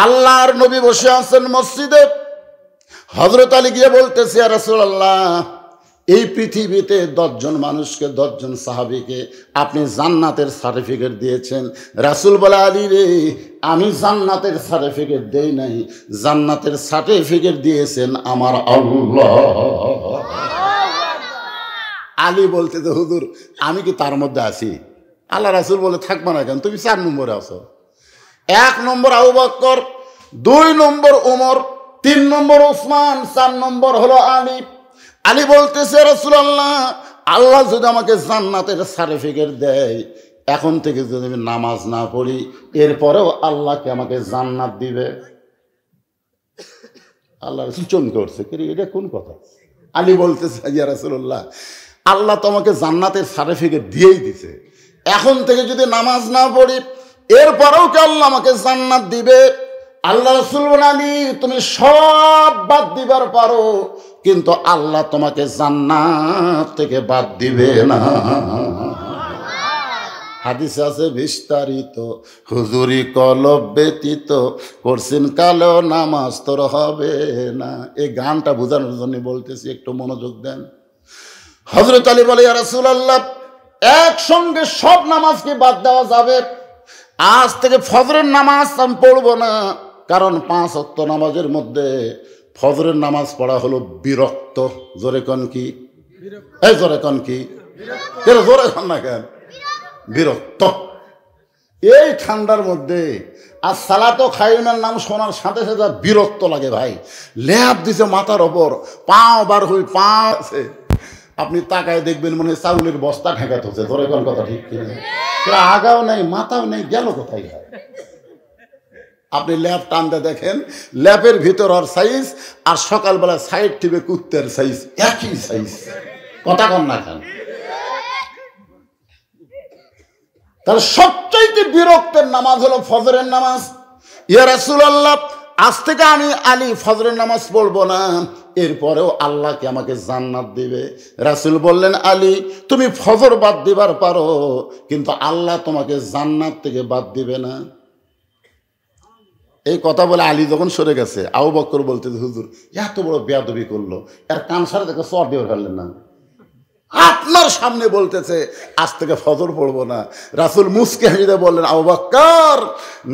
আল্লাহর নবী বসে আছেন মসজিদে। হযরত আলী গিয়ে বলতেছে, ইয়া রাসূলুল্লাহ, এই পৃথিবীতে 10 জন মানুষকে, 10 জন সাহাবীকে আপনি জান্নাতের সার্টিফিকেট দিয়েছেন। রাসূল বলে, আলী রে, আমি জান্নাতের সার্টিফিকেট দেই নাই, জান্নাতের সার্টিফিকেট দিয়েছেন আমার আল্লাহ। আলী বলতেছে, হুজুর আমি কি তার মধ্যে আছি? আল্লাহ রাসূল বলে, থাকবা না কেন, তুমি 4 নম্বরে আছো। 1 নম্বর আবু বকর, 2 নম্বর ওমর, 3 নম্বর ওসমান, 4 নম্বর হলো আলী। আলী বলতেছে, রাসূলুল্লাহ, আল্লাহ যদি আমাকে জান্নাতের সার্টিফিকেট দেয়, এখন থেকে যদি আমি নামাজ না পড়ি, এরপরেও আল্লাহকে আমাকে জান্নাত দিবে। আল্লাহ রাসূল চমকে উঠছে, এটা কোন কথা? আলী বলতেছে, ইয়া রাসূলুল্লাহ, আল্লাহ তো আমাকে জান্নাতের সার্টিফিকেট দিয়েই দিছে, এখন থেকে যদি নামাজ না পড়ি, এরপরেও কি আল্লাহ আমাকে জান্নাত দিবে? আল্লাহ রাসূল বলেন, আলী তুমি সব বাদ দিবার পারো, কিন্তু আল্লাহ তোমাকে জান্নাত থেকে বাদ দিবে না। হাদিস আছে বিস্তারিত, হুজুরি কলব ব্যতীত করছেন কালো নামাজ তোর হবে না। এই গানটা বোঝানোর জন্য বলতেছি, একটু মনোযোগ দেন। হযরত আলী বলে, ইয়া রাসূলুল্লাহ, একসঙ্গে সব নামাজকে বাদ দেওয়া যাবে? আজ থেকে ফজরের নামাজ আমি পড়বো না, কারণ 5 ওয়াক্ত নামাজের মধ্যে ফজরের নামাজ পড়া হলো বিরক্ত। জোরে কন কি? এই জোরে কন কি? কেন জোরে কন না কেন? বিরক্ত। এই ঠান্ডার মধ্যে আর সালাতো খাইমের নাম শোনার সাথে সাথে বিরক্ত লাগে ভাই। ল্যাপ দিছে মাথার ওপর, পাও বার হই, পা আছে, আপনি তাকায় দেখবেন মনে হয় চাউলের বস্তা ঠেকাতে হচ্ছে। ধরে কোন কথা ঠিক কিনা? আগাও নেই, মাথাও নেই, গেল কোথায়? আপনি ল্যাপ টানতে দেখেন, ল্যাপের ভিতর আর সাইজ আর সকালবেলা সাইড টিপে কুত্তের সাইজ, একই সাইজ। কথা কন না কেন? তাহলে সবচাইতে বিরক্তের নামাজ হলো ফজরের নামাজ। ইয়া রাসূলুল্লাহ, আজ থেকে আমি আলী ফজরের নামাজ পড়বো না, এরপরেও আল্লাহকে আমাকে জান্নাত দিবে। রাসূল বললেন, আলী তুমি ফজর বাদ দিবার পারো, কিন্তু আল্লাহ তোমাকে জান্নাত থেকে বাদ দিবে না। এই কথা বলে আলী যখন সরে গেছে, আবু বকর বলতে, হুজুর এত বড় বেয়াদবি করলো, এর কান সারা থেকে চর দিয়ে ফেললেন না? আপনার সামনে বলতেছে আজ থেকে ফজর পড়বো না। রাসূল মুস্কে হেসে বললেন, আবু বকর,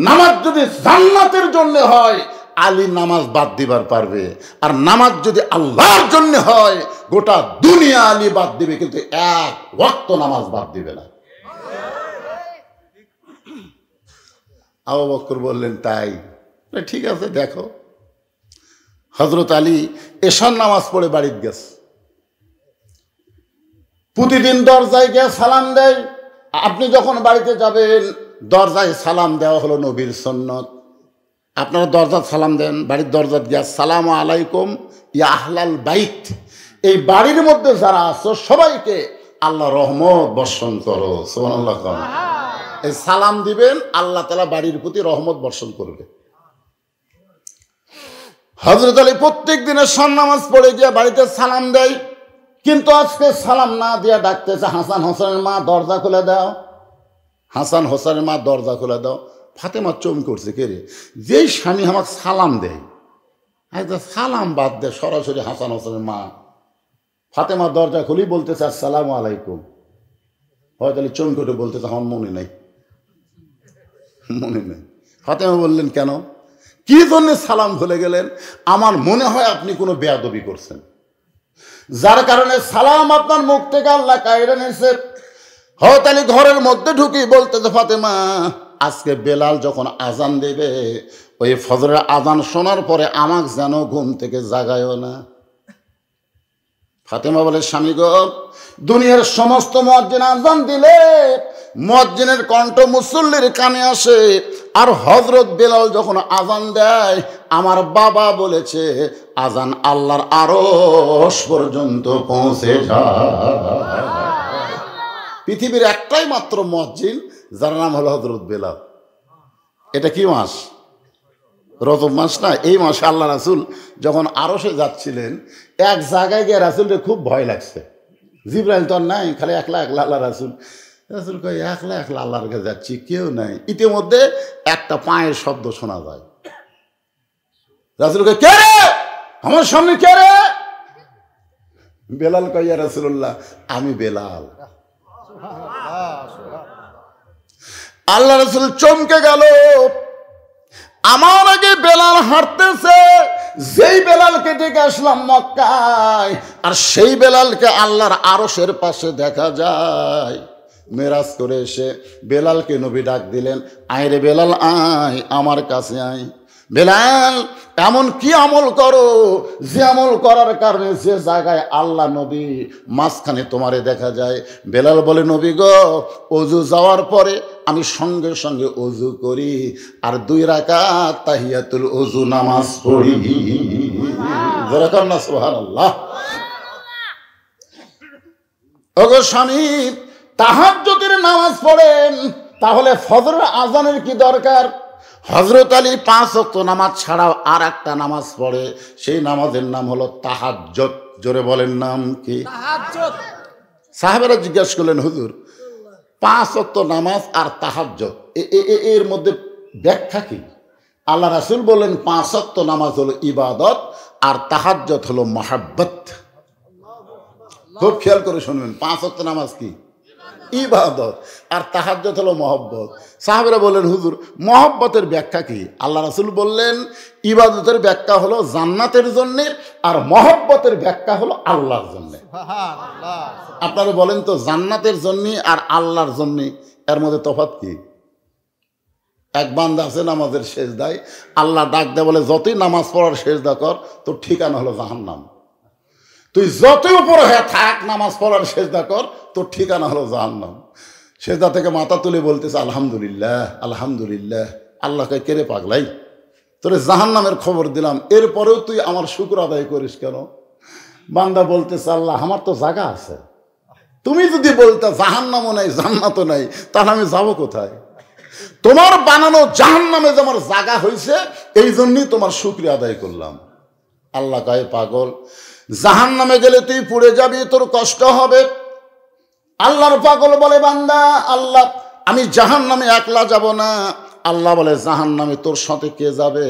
নামাজ যদি জান্নাতের জন্য হয়, আলী নামাজ বাদ দিবার পারবে, আর নামাজ যদি আল্লাহর জন্য হয়, গোটা দুনিয়া আলী বাদ দিবে, কিন্তু 1 ওয়াক্ত নামাজ বাদ দিবে না। আবু বকর বললেন, তাই? ঠিক আছে, দেখো। হযরত আলী এশার নামাজ পড়ে বাড়িতে গেছে। প্রতিদিন দরজায় গিয়ে সালাম দেয়। আপনি যখন বাড়িতে যাবেন, দরজায় সালাম দেওয়া হলো নবীর সুন্নত। আপনারা দরজা সালাম দেন, বাড়ির দরজা গিয়া সালামু আলাইকুম ইয়া আহলাল বাইত, এই বাড়ির মধ্যে যারা আছো সবাইকে আল্লাহ রহমত বর্ষণ করো। সুবহানাল্লাহ। এই সালাম দিবেন, আল্লাহ তাআলা বাড়ির প্রতি রহমত বর্ষণ করবে। হযরত আলী প্রত্যেক দিনের সান নামাজ পড়ে গিয়ে বাড়িতে সালাম দেয়, কিন্তু আজকে সালাম না দিয়া ডাকতেছে, হাসান হোসেনের মা দরজা খুলে দাও, হাসান হোসেনের মা দরজা খুলে দাও। ফাতেমা চমকে করছে, কে রে, যেই স্বামী আমাকে সালাম দেয়, সালাম বাদ দে, সরাসরি হাসান হোসেনের মা। ফাতেমা দরজা খুলি বলতেছে, আসসালামু আলাইকুম। হয়তো চমকে উঠে বলতেছে, আমার মনে নেই, মনে নেই। ফাতেমা বললেন, কেন, কি জন্য সালাম খুলে গেলেন? আমার মনে হয় আপনি কোনো বেয়াদবি করছেন, যার কারণে সালাম আপনার মুখ থেকে আল্লাহ কায়রা নিয়েছে। হযরত আলী ঘরের মধ্যে ঢুকি বলতেছে, ফাতেমা, আজকে বেলাল যখন আজান দেবে, ওই ফজরের আজান শোনার পরে আমাকে যেন ঘুম থেকে জাগায়ও না। ফাতেমা বলে, স্বামী গো, দুনিয়ার সমস্ত মুয়াজ্জিন আজান দিলে মুয়াজ্জিনের কণ্ঠ মুসল্লির কানে আসে, আর হযরত বেলাল যখন আজান দেয়, আমার বাবা বলেছে আজান আল্লাহর আরশ পর্যন্ত পৌঁছে যায়। পৃথিবীর একটাই মাত্র মুয়াজ্জিন যার নাম হলো হযরত বেলাল। এটা কি মাস? রজব মাস না? এই মাসে আল্লাহ রাসূল যখন আরশে যাচ্ছিলেন, এক জায়গায় গিয়ে রাসূলের খুব ভয় লাগছে। জিবরাইল তো নাই, খালি একলা একলা আল্লাহ রাসূল। রাসূল কয়, একলা একলা আল্লাহর কাছে যাচ্ছি, কেউ নাই। ইতিমধ্যে একটা পায়ের শব্দ শোনা যায়। রাসূলকে, কে রে আমার সামনে, কে রে? বেলাল কয়, ইয়া রাসূলুল্লাহ আমি বেলাল। আল্লাহ রাসূল চমকে গেল। আমার আগে বেলাল হাঁটতেছে, যেই বেলালকে দেখে আসলাম মক্কায়, আর সেই বেলালকে আল্লাহর আরশের পাশে দেখা যায়। মেরাজ করে এসে বেলালকে নবী ডাক দিলেন, আয় রে বেলাল, আয় আমার কাছে আয়। বেলাল, এমন কি আমল করো যে আমল করার কারণে যে জায়গায় আল্লাহ নবী মাঝখানে তোমারে দেখা যায়? বেলাল বলে, নবী গো, অজু যাওয়ার পরে আমি সঙ্গে সঙ্গে অজু করি আর 2 রাকাত তাহিয়াতুল অজু নামাজ পড়ি। যারা কর না সুবহানাল্লাহ। ওগো স্বামী, তাহাজ্জুদের নামাজ পড়েন, তাহলে ফজরের আজানের কি দরকার? হযরত আলী 5 ওয়াক্ত নামাজ ছাড়াও আর একটা নামাজ পড়ে, সেই নামাজের নাম হলো তাহাজ্জুদ। জোরে বলেন, নাম কি? তাহাজ্জুদ। সাহাবারা জিজ্ঞাসা করলেন, হুজুর 5 ওয়াক্ত নামাজ আর তাহাজ্জুদ এর মধ্যে ব্যাখ্যা কি? আল্লাহ রাসূল বললেন, 5 ওয়াক্ত নামাজ হলো ইবাদত আর তাহাজ্জুদ হলো মহব্বত। খুব খেয়াল করে শুনবেন, 5 ওয়াক্ত নামাজ কি? ইবাদত, আর তাহাজ্জুদ হলো মহব্বত। সাহাবারা বললেন, হুজুর মহব্বতের ব্যাখ্যা কি? আল্লাহ রাসূল বললেন, ইবাদতের ব্যাখ্যা হলো জান্নাতের জন্য, আর মহব্বতের ব্যাখ্যা হলো আল্লাহর জন্য। আপনারা বলেন তো, জান্নাতের জন্য আর আল্লাহর জন্য এর মধ্যে তফাৎ কি? এক বান্দা আছে নামাজের সেজদায়, আল্লাহ ডাক দেয়, বলে যতই নামাজ পড়ার সেজদা কর, তোর ঠিকানা হলো জাহান্নাম। তুই যতই উপরে হয়ে থাক, নামাজ পড়ার সেজদা কর, তোর ঠিকানা হলো জাহান্নাম। সেজদা থেকে মাথা তুলে বলতেছে, আলহামদুলিল্লাহ আলহামদুলিল্লাহ। আল্লাহকে, কেড়ে পাগলাই, তোরে জাহান্নামের খবর দিলাম, এরপরেও তুই আমার শুকর আদায় করিস কেন? বান্দা বলতেছে, আল্লাহ আমার তো জায়গা আছে, তুমি যদি বলতে জাহান্নামও নাই জান্নাতও নাই, তাহলে আমি যাবো কোথায়? তোমার বানানো জাহান্নামে যে আমার জায়গা হয়েছে, এই জন্যই তোমার শুকরিয়া আদায় করলাম। আল্লাহ কয়, পাগল, জাহান্নামে গেলে তুই পুড়ে যাবি, তোর কষ্ট হবে। আল্লাহর পাগল বলে, বান্দা আল্লাহ, আমি জাহান্নামে একলা যাব না। আল্লাহ বলে, জাহান্নামে তোর সাথে কে যাবে?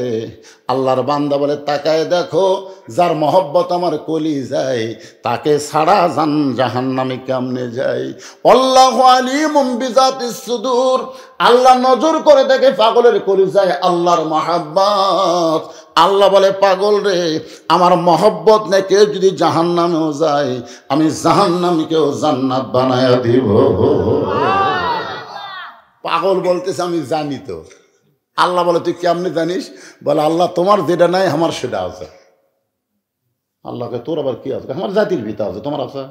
আল্লাহর বান্দা বলে, তাকায় দেখো, যার মহব্বত আমার কলি যায়, তাকে ছাড়া জাহান্নামে কেমনে যায়? আল্লাহু আলিমুম বিজাতিস সুদূর। আল্লাহ নজর করে দেখে পাগলের কলি যায় আল্লাহর মহব্বত। আল্লাহ বলে, পাগল রে, আমার মহব্বত নেই, কেউ যদি জাহান্নামেও যায়, আমি জাহান্নামীকেও জান্নাত বানায়া দিব। পাগল বলতেছে, আমি জানি তো। আল্লাহ বলে, তুই কেমনে জানিস? বলে, আল্লাহ তোমার যেটা নাই আমার সেটা আছে। আল্লাহকে, তোর আবার কি আছে? আমার জাতির পিতা আছে, তোমার আছে?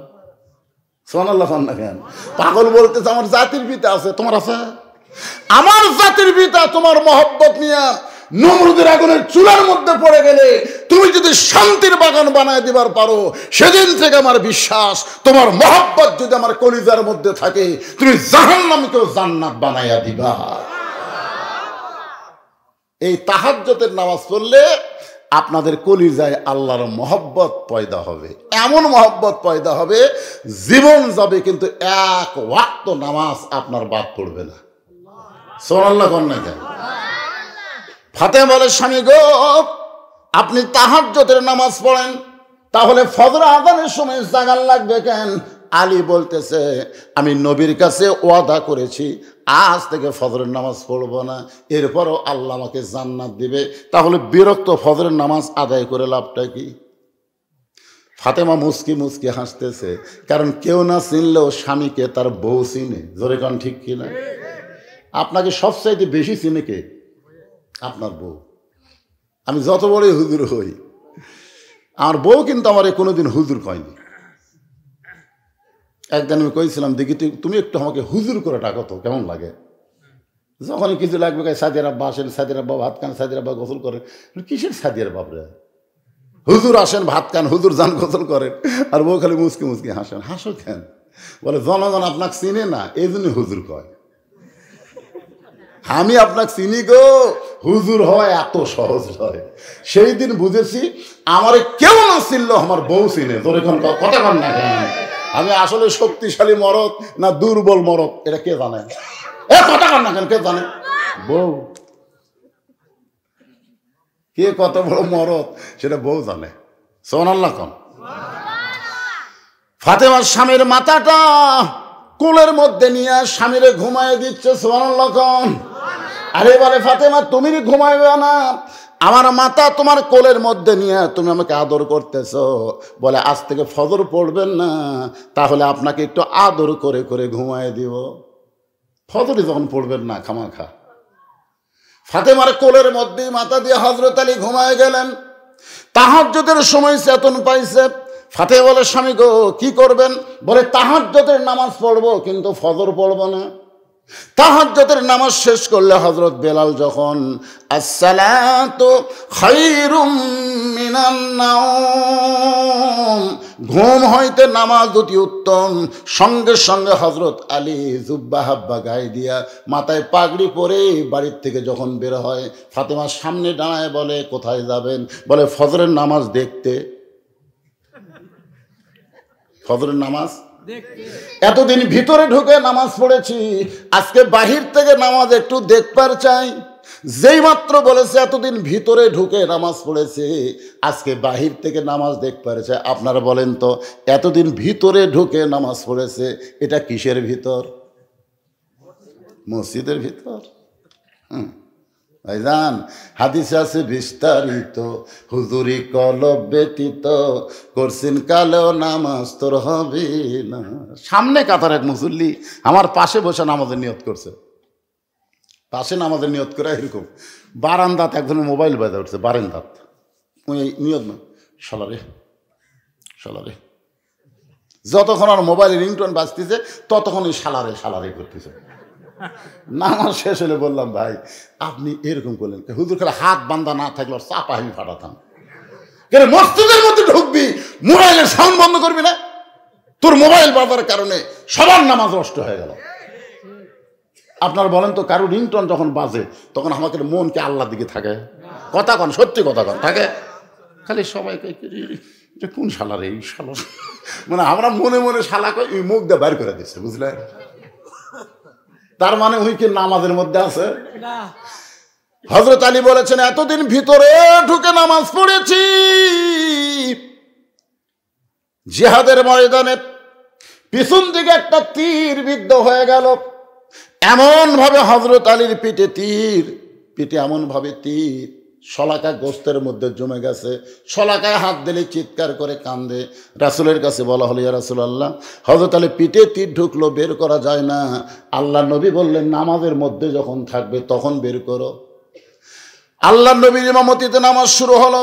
সুবহানাল্লাহ না কেন? পাগল বলতেছে, আমার জাতির পিতা আছে, তোমার আছে? আমার জাতির পিতা তোমার মহব্বত নিয়ে নমরুদের আগুনের চুলার মধ্যে পড়ে গেলে তুমি যদি শান্তির বাগান বানায় দিবার পারো, সেদিন থেকে আমার বিশ্বাস, তোমার মহব্বত যদি আমার কলিজার মধ্যে থাকে, তুমি জাহান্নামকেও জান্নাত বানাইয়া দিবা। এই তাহাজ্জুদের নামাজ পড়লে আপনাদের কলিজায় আল্লাহর মহব্বত পয়দা হবে, এমন মহব্বত পয়দা হবে, জীবন যাবে কিন্তু 1 ওয়াক্ত নামাজ আপনার বাদ পড়বে না। সুবহানাল্লাহ কোন না কেন? ফাতেমা বলে, স্বামী গো, আপনি তাহাজ্জুদের নামাজ পড়েন, তাহলে ফজর আযানের সময় জাগান লাগবে কেন? আলী বলতেছে, আমি নবীর কাছে ওয়াদা করেছি, আজ থেকে ফজরের নামাজ পড়ব না, এরপরও আল্লাহ আমাকে জান্নাত দিবে। তাহলে বিরক্ত ফজরের নামাজ আদায় করে লাভটা কি? ফাতেমা মুস্কি মুস্কি হাসতেছে, কারণ কেউ না চিনলেও স্বামীকে তার বউ চিনে। জোরে কান ঠিক কিনা? আপনাকে সবচাইতে বেশি চিনে কে? আপনার বউ। আমি যত বড়ই হুজুর হই, আমার বউ কিন্তু আমার কোনোদিন হুজুর কয়নি। একদিন আমি কইছিলাম, দেখি তুমি একটু আমাকে হুজুর করে ডাকো তো, কেমন লাগে? যখনই কিছু লাগবে, সাদিয়ার আব্বা আসেন, সাদিয়ার আব্বা ভাত খান, সাদিয়ার আব্বা গোসল করেন। কিসের সাদিয়ার বাপরে? হুজুর আসেন, ভাত খান, হুজুর যান, গোসল করেন, আর বউ খালি মুসকি মুসকি হাসেন। হাসো কেন? বলে, জনগণ আপনাকে চিনে না, এই জন্য হুজুর কয়। আমি আপনাকে চিনি গো, হুজুর হয় এত সহজ হয়। সেই দিন বুঝেছি, আমার কেউ না চিনলো আমার বউ চিনে। তোর এখন কথা কন না কেন? আমি আসলে শক্তিশালী মরদ না দুর্বল মরদ, এটা কে জানে? কথা কন না কেন? কে জানে? বউ। কে কত বড় মরদ সেটা বউ জানে। সুবহানাল্লাহ কোন। ফাতেমার স্বামীর মাথাটা কোলের মধ্যে নিয়ে স্বামীরে ঘুমায় দিচ্ছে। সুবহানাল্লাহ কোন। আরে বলে ফাতেমা তুমি ঘুমাইবে না, আমার মাথা তোমার কোলের মধ্যে নিয়ে তুমি আমাকে আদর করতেছো। বলে আজ থেকে ফজর পড়বেন না, তাহলে আপনাকে একটু আদর করে করে ঘুমায় দিব। ফজরে যখন পড়বেন না খামাখা। ফাতেমার কোলের মধ্যেই মাথা দিয়ে হযরত আলী ঘুমায় গেলেন। তাহাজ্জুদের সময় চেতন পাইছে। ফাতেমা বলে স্বামী গো কি করবেন? বলে তাহাজ্জুদের নামাজ পড়বো, কিন্তু ফজর পড়বো না। তাহাজ্জুদের নামাজ শেষ করলে হযরত বেলাল যখন আসসালাতু খায়রুম মিনান নাওম, ঘুম হইতে নামাজ অতি উত্তম, সঙ্গে সঙ্গে হযরত আলী জুব্বা হাব্বা গায়ে দিয়া মাথায় পাগড়ি পরে বাড়ির থেকে যখন বের হয়, ফাতেমার সামনে দাঁড়ায় বলে কোথায় যাবেন? বলে ফজরের নামাজ দেখতে। ফজরের নামাজ এতদিন ভিতরে ঢুকে নামাজ পড়েছি, আজকে বাহির থেকে নামাজ একটু দেখবার চাই। যেই মাত্র বলেছে এতদিন ভিতরে ঢুকে নামাজ পড়েছে, আজকে বাহির থেকে নামাজ দেখবার চাই। আপনারা বলেন তো, এতদিন ভিতরে ঢুকে নামাজ পড়েছে, এটা কিসের ভিতর? মসজিদের ভিতর। ভাইজান হাদিসে আছে বিস্তারিত, হুজুরি কলব ব্যতীত করছেন কালেও নামাজ তোর হবে না। সামনে কাতার এক মুসল্লি আমার পাশে বসে নামাজের নিয়ত করছে। পাশে নামাজের নিয়ত করে এরকম বারান্দাত একজনের মোবাইল বাজে উঠছে, বারান্দাত। ওই নিয়ত না, শালারে শালারে। যতক্ষণ আর মোবাইলে রিংটোন বাজতেছে ততক্ষণ ওই শালারে শালারে করতেছে। নামাজ শেষ হলে বললাম ভাই আপনি এরকম করলেন, হুজুর খেলা হাত বান্ধা না থাকলে চাপা আমি ফাটাতাম। কেন মসজিদের মধ্যে ঢুকবি, মোবাইলের সাউন্ড বন্ধ করবি না? তোর মোবাইল বাজার কারণে সবার নামাজ নষ্ট হয়ে গেল। আপনারা বলেন তো, কারো রিংটন যখন বাজে তখন আমাদের মন কি আল্লাহর দিকে থাকে? কথা কন, সত্যি কথা কন থাকে। খালি সবাইকে কোন শালারে এই শালা, মানে আমরা মনে মনে শালা কই, ওই মুখ দিয়ে বাইর করে দিচ্ছে, বুঝলেন? তার মানে উনি কি নামাজের মধ্যে আছে? হযরত আলী বলেছেন এতদিন ভিতরে ঢুকে নামাজ পড়েছি। জিহাদের ময়দানে পিছন দিকে একটা তীর বিদ্ধ হয়ে গেল। এমন ভাবে হযরত আলীর পিঠে তীর, পিঠে এমন ভাবে তীর, শলাকা গোস্তের মধ্যে জমে গেছে। শলাকায় হাত দিলে চিৎকার করে কান্দে। রাসূলের কাছে বলা হলো ইয়া রাসূলুল্লাহ, হযরত আলী পিঠে তীর ঢুকলো, বের করা যায় না। আল্লাহ নবী বললেন নামাজের মধ্যে যখন থাকবে তখন বের করো। আল্লাহ নবীর ইমামতিতে নামাজ শুরু হলো।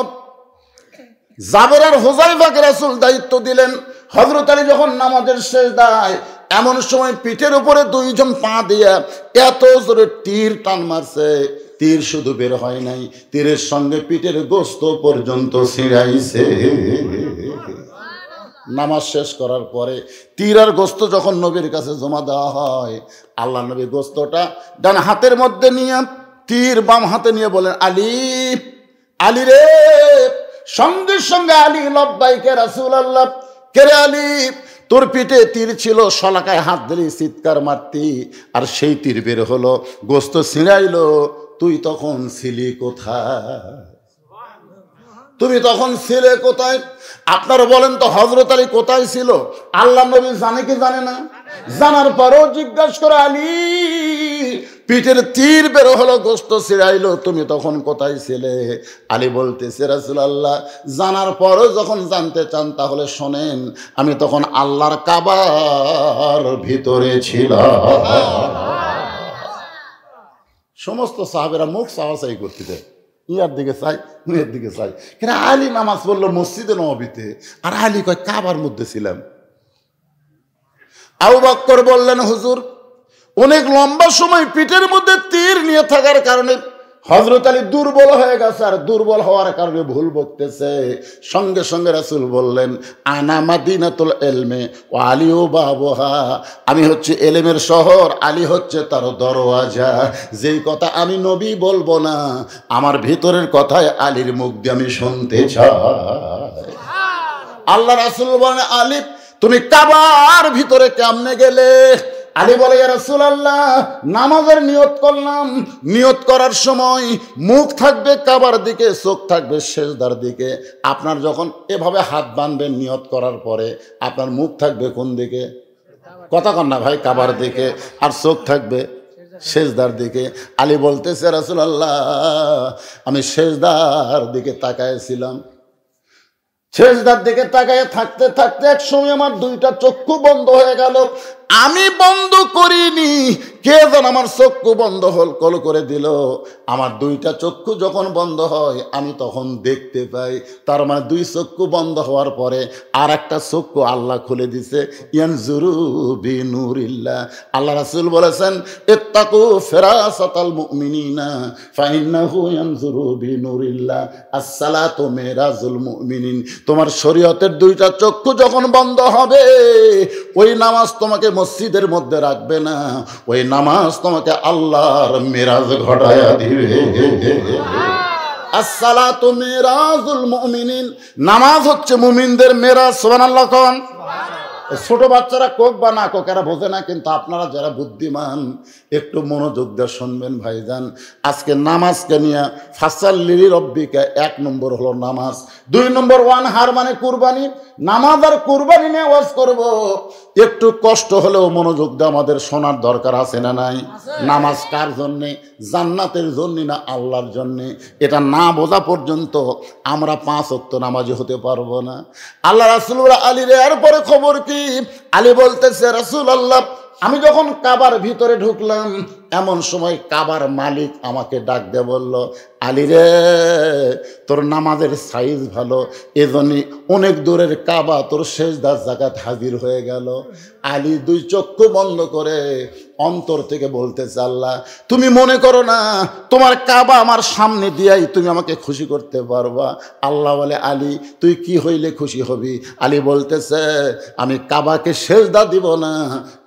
জাবের আর হুযায়ফাকে রাসূল দায়িত্ব দিলেন। হযরত আলী যখন নামাজের সিজদায়, এমন সময় পিঠের উপরে দুইজন পা দিয়া এত জোরে তীর টান মারছে, তীর শুধু বের হয় নাই, তীরের সঙ্গে পিঠের গোস্ত পর্যন্ত ছিঁড়াইছে। নামাজ শেষ করার পরে তীর আর গোস্ত যখন নবীর কাছে জমা দেওয়া হয়, আল্লাহ নবী গোস্তটা ডান হাতের মধ্যে নিয়ে তীর বাম হাতে নিয়ে বলেন আলী, আলী রে। সঙ্গে সঙ্গে আলী লব্বাইকে রাসূলুল্লাহ। কে রে আলী? তোর পিঠে তীর ছিল, শলাকায় হাত দিলি চিৎকার মারতি, আর সেই তীর বের হলো, গোস্ত ছিঁড়াইলো। তুই তখন ছিলি কোথায়? তুমি তখন ছিলে কোথায়? আপনারা বলেন তো হযরত আলী কোথায় ছিল? আল্লাহ নবী জানে কি জানে না? জানার পরেও জিজ্ঞাসা করে আলী, পিঠের তীর বের হলো, গোস্ত ছিঁড়াইলো, তুমি তখন কোথায় ছিলে? আলী বলতেছে রাসূলুল্লাহ, জানার পরেও যখন জানতে চান তাহলে শোনেন, আমি তখন আল্লাহর কাবার ভিতরে ছিলাম। সমস্ত সাহাবেরা মুখ চাওয়াচাই করতেছে, ইয়ার দিকে চাই, নুয়ের দিকে চাই। কিন্তু আলী নামাজ পড়লো মসজিদে নববীতে, আর আলী কয় কাবার মধ্যে ছিলাম। আবু বকর বললেন হুজুর, অনেক লম্বা সময় পিঠের মধ্যে তীর নিয়ে থাকার কারণে হযরত আলী দুর্বল হয়ে গেছে, আর দুর্বল হওয়ার কারণে ভুল বকতেছে। সঙ্গে সঙ্গে রাসূল বললেন আনা মাদিনাতুল ইলমি ওয়া আলিউ বাবুহা, আমি হচ্ছে এলেমের শহর, আলী হচ্ছে তার দরওয়াজা। যেই কথা আমি নবী বলবো না, আমার ভিতরের কথায় আলীর মুখ দিয়ে আমি শুনতে চাই। আল্লাহ রাসূল বলেন আলী তুমি কাবার ভিতরে কেমনে গেলে? আলী বলে, ইয়া রাসূলুল্লাহ, নামাজের নিয়ত করলাম, নিয়ত করার সময় মুখ থাকবে কাবার দিকে, চোখ থাকবে সেজদার দিকে। আপনার যখন এভাবে হাত বাঁধবেন নিয়ত করার পরে, আপনার মুখ থাকবে কোন দিকে? কথা কন না ভাই, কাবার দিকে, আর চোখ থাকবে সেজদার দিকে। আলী বলতেছে, রাসূলুল্লাহ, আমি সেজদার দিকে তাকাইছিলাম। সেজদার দিকে তাকায় থাকতে থাকতে এক সময় আমার দুইটা চক্ষু বন্ধ হয়ে গেল। আমি বন্ধ করিনি, কে যেন আমার চক্ষু বন্ধ কল করে দিল। আমার দুইটা চক্ষু যখন বন্ধ হয় আমি তখন দেখতে পাই। তার মানে দুই চক্ষু বন্ধ হওয়ার পরে আর একটা চক্ষু আল্লাহ খুলে দিছে। ইয়ানজুরু বিনুরিল্লাহ। আল্লাহ রাসূল বলেছেন, ইত্তাকু ফিরাসাতাল মুমিনিনা ফাইন্নাহু ইয়ানজুরু বিনুরিল্লাহ। আসসালাতু মিরাজুল মুমিনিন। তোমার শরীয়তের দুইটা চক্ষু যখন বন্ধ হবে, ওই নামাজ তোমাকে মসজিদের মধ্যে রাখবে না, ওই নামাজ তোমাকে আল্লাহর মেরাজ ঘটায়া দিবে। আসসালাতু মিরাজুল মুমিনিন। নামাজ হচ্ছে মুমিনদের মেরাজ। সুবহানাল্লাহ কোন। ছোট বাচ্চারা কোক বা না কোক এরা বোঝে না, কিন্তু আপনারা যারা বুদ্ধিমান একটু মনোযোগ দিয়ে শুনবেন ভাইজান। আজকে নামাজকে নিয়ে ফাসাল্লি রব্বিকা, 1 নম্বর হলো নামাজ। 2 নম্বর ওয়ানহার মানে কুরবানি। নামাজ আর কুরবানি নিয়ে ওয়াজ করব, একটু কষ্ট হলেও মনোযোগ দিয়ে আমাদের শোনার দরকার আছে না নাই? নামাজ কার জন্যে? জান্নাতের জন্য না আল্লাহর জন্যে? এটা না বোঝা পর্যন্ত আমরা 5 ওয়াক্ত নামাজি হতে পারবো না। আল্লাহ রাসূল আলীর এরপরে খবর কি? আলী বলতেছে, রাসূলুল্লাহ, আমি যখন কাবার ভিতরে ঢুকলাম এমন সময় কাবার মালিক আমাকে ডাক দিয়ে বলল, আলী রে, তোর নামাজের সাইজ ভালো, এজন্যই অনেক দূরের কাবা তোর সেজদার জায়গায় হাজির হয়ে গেল। আলী 2 চক্ষু বন্ধ করে অন্তর থেকে বলতেছে, আল্লাহ, তুমি মনে করো না তোমার কাবা আমার সামনে দিয়াই তুমি আমাকে খুশি করতে পারবা? আল্লাহ বলে, আলী, তুই কি হইলে খুশি হবি? আলী বলতেছে, আমি কাবাকে সেজদা দিব না,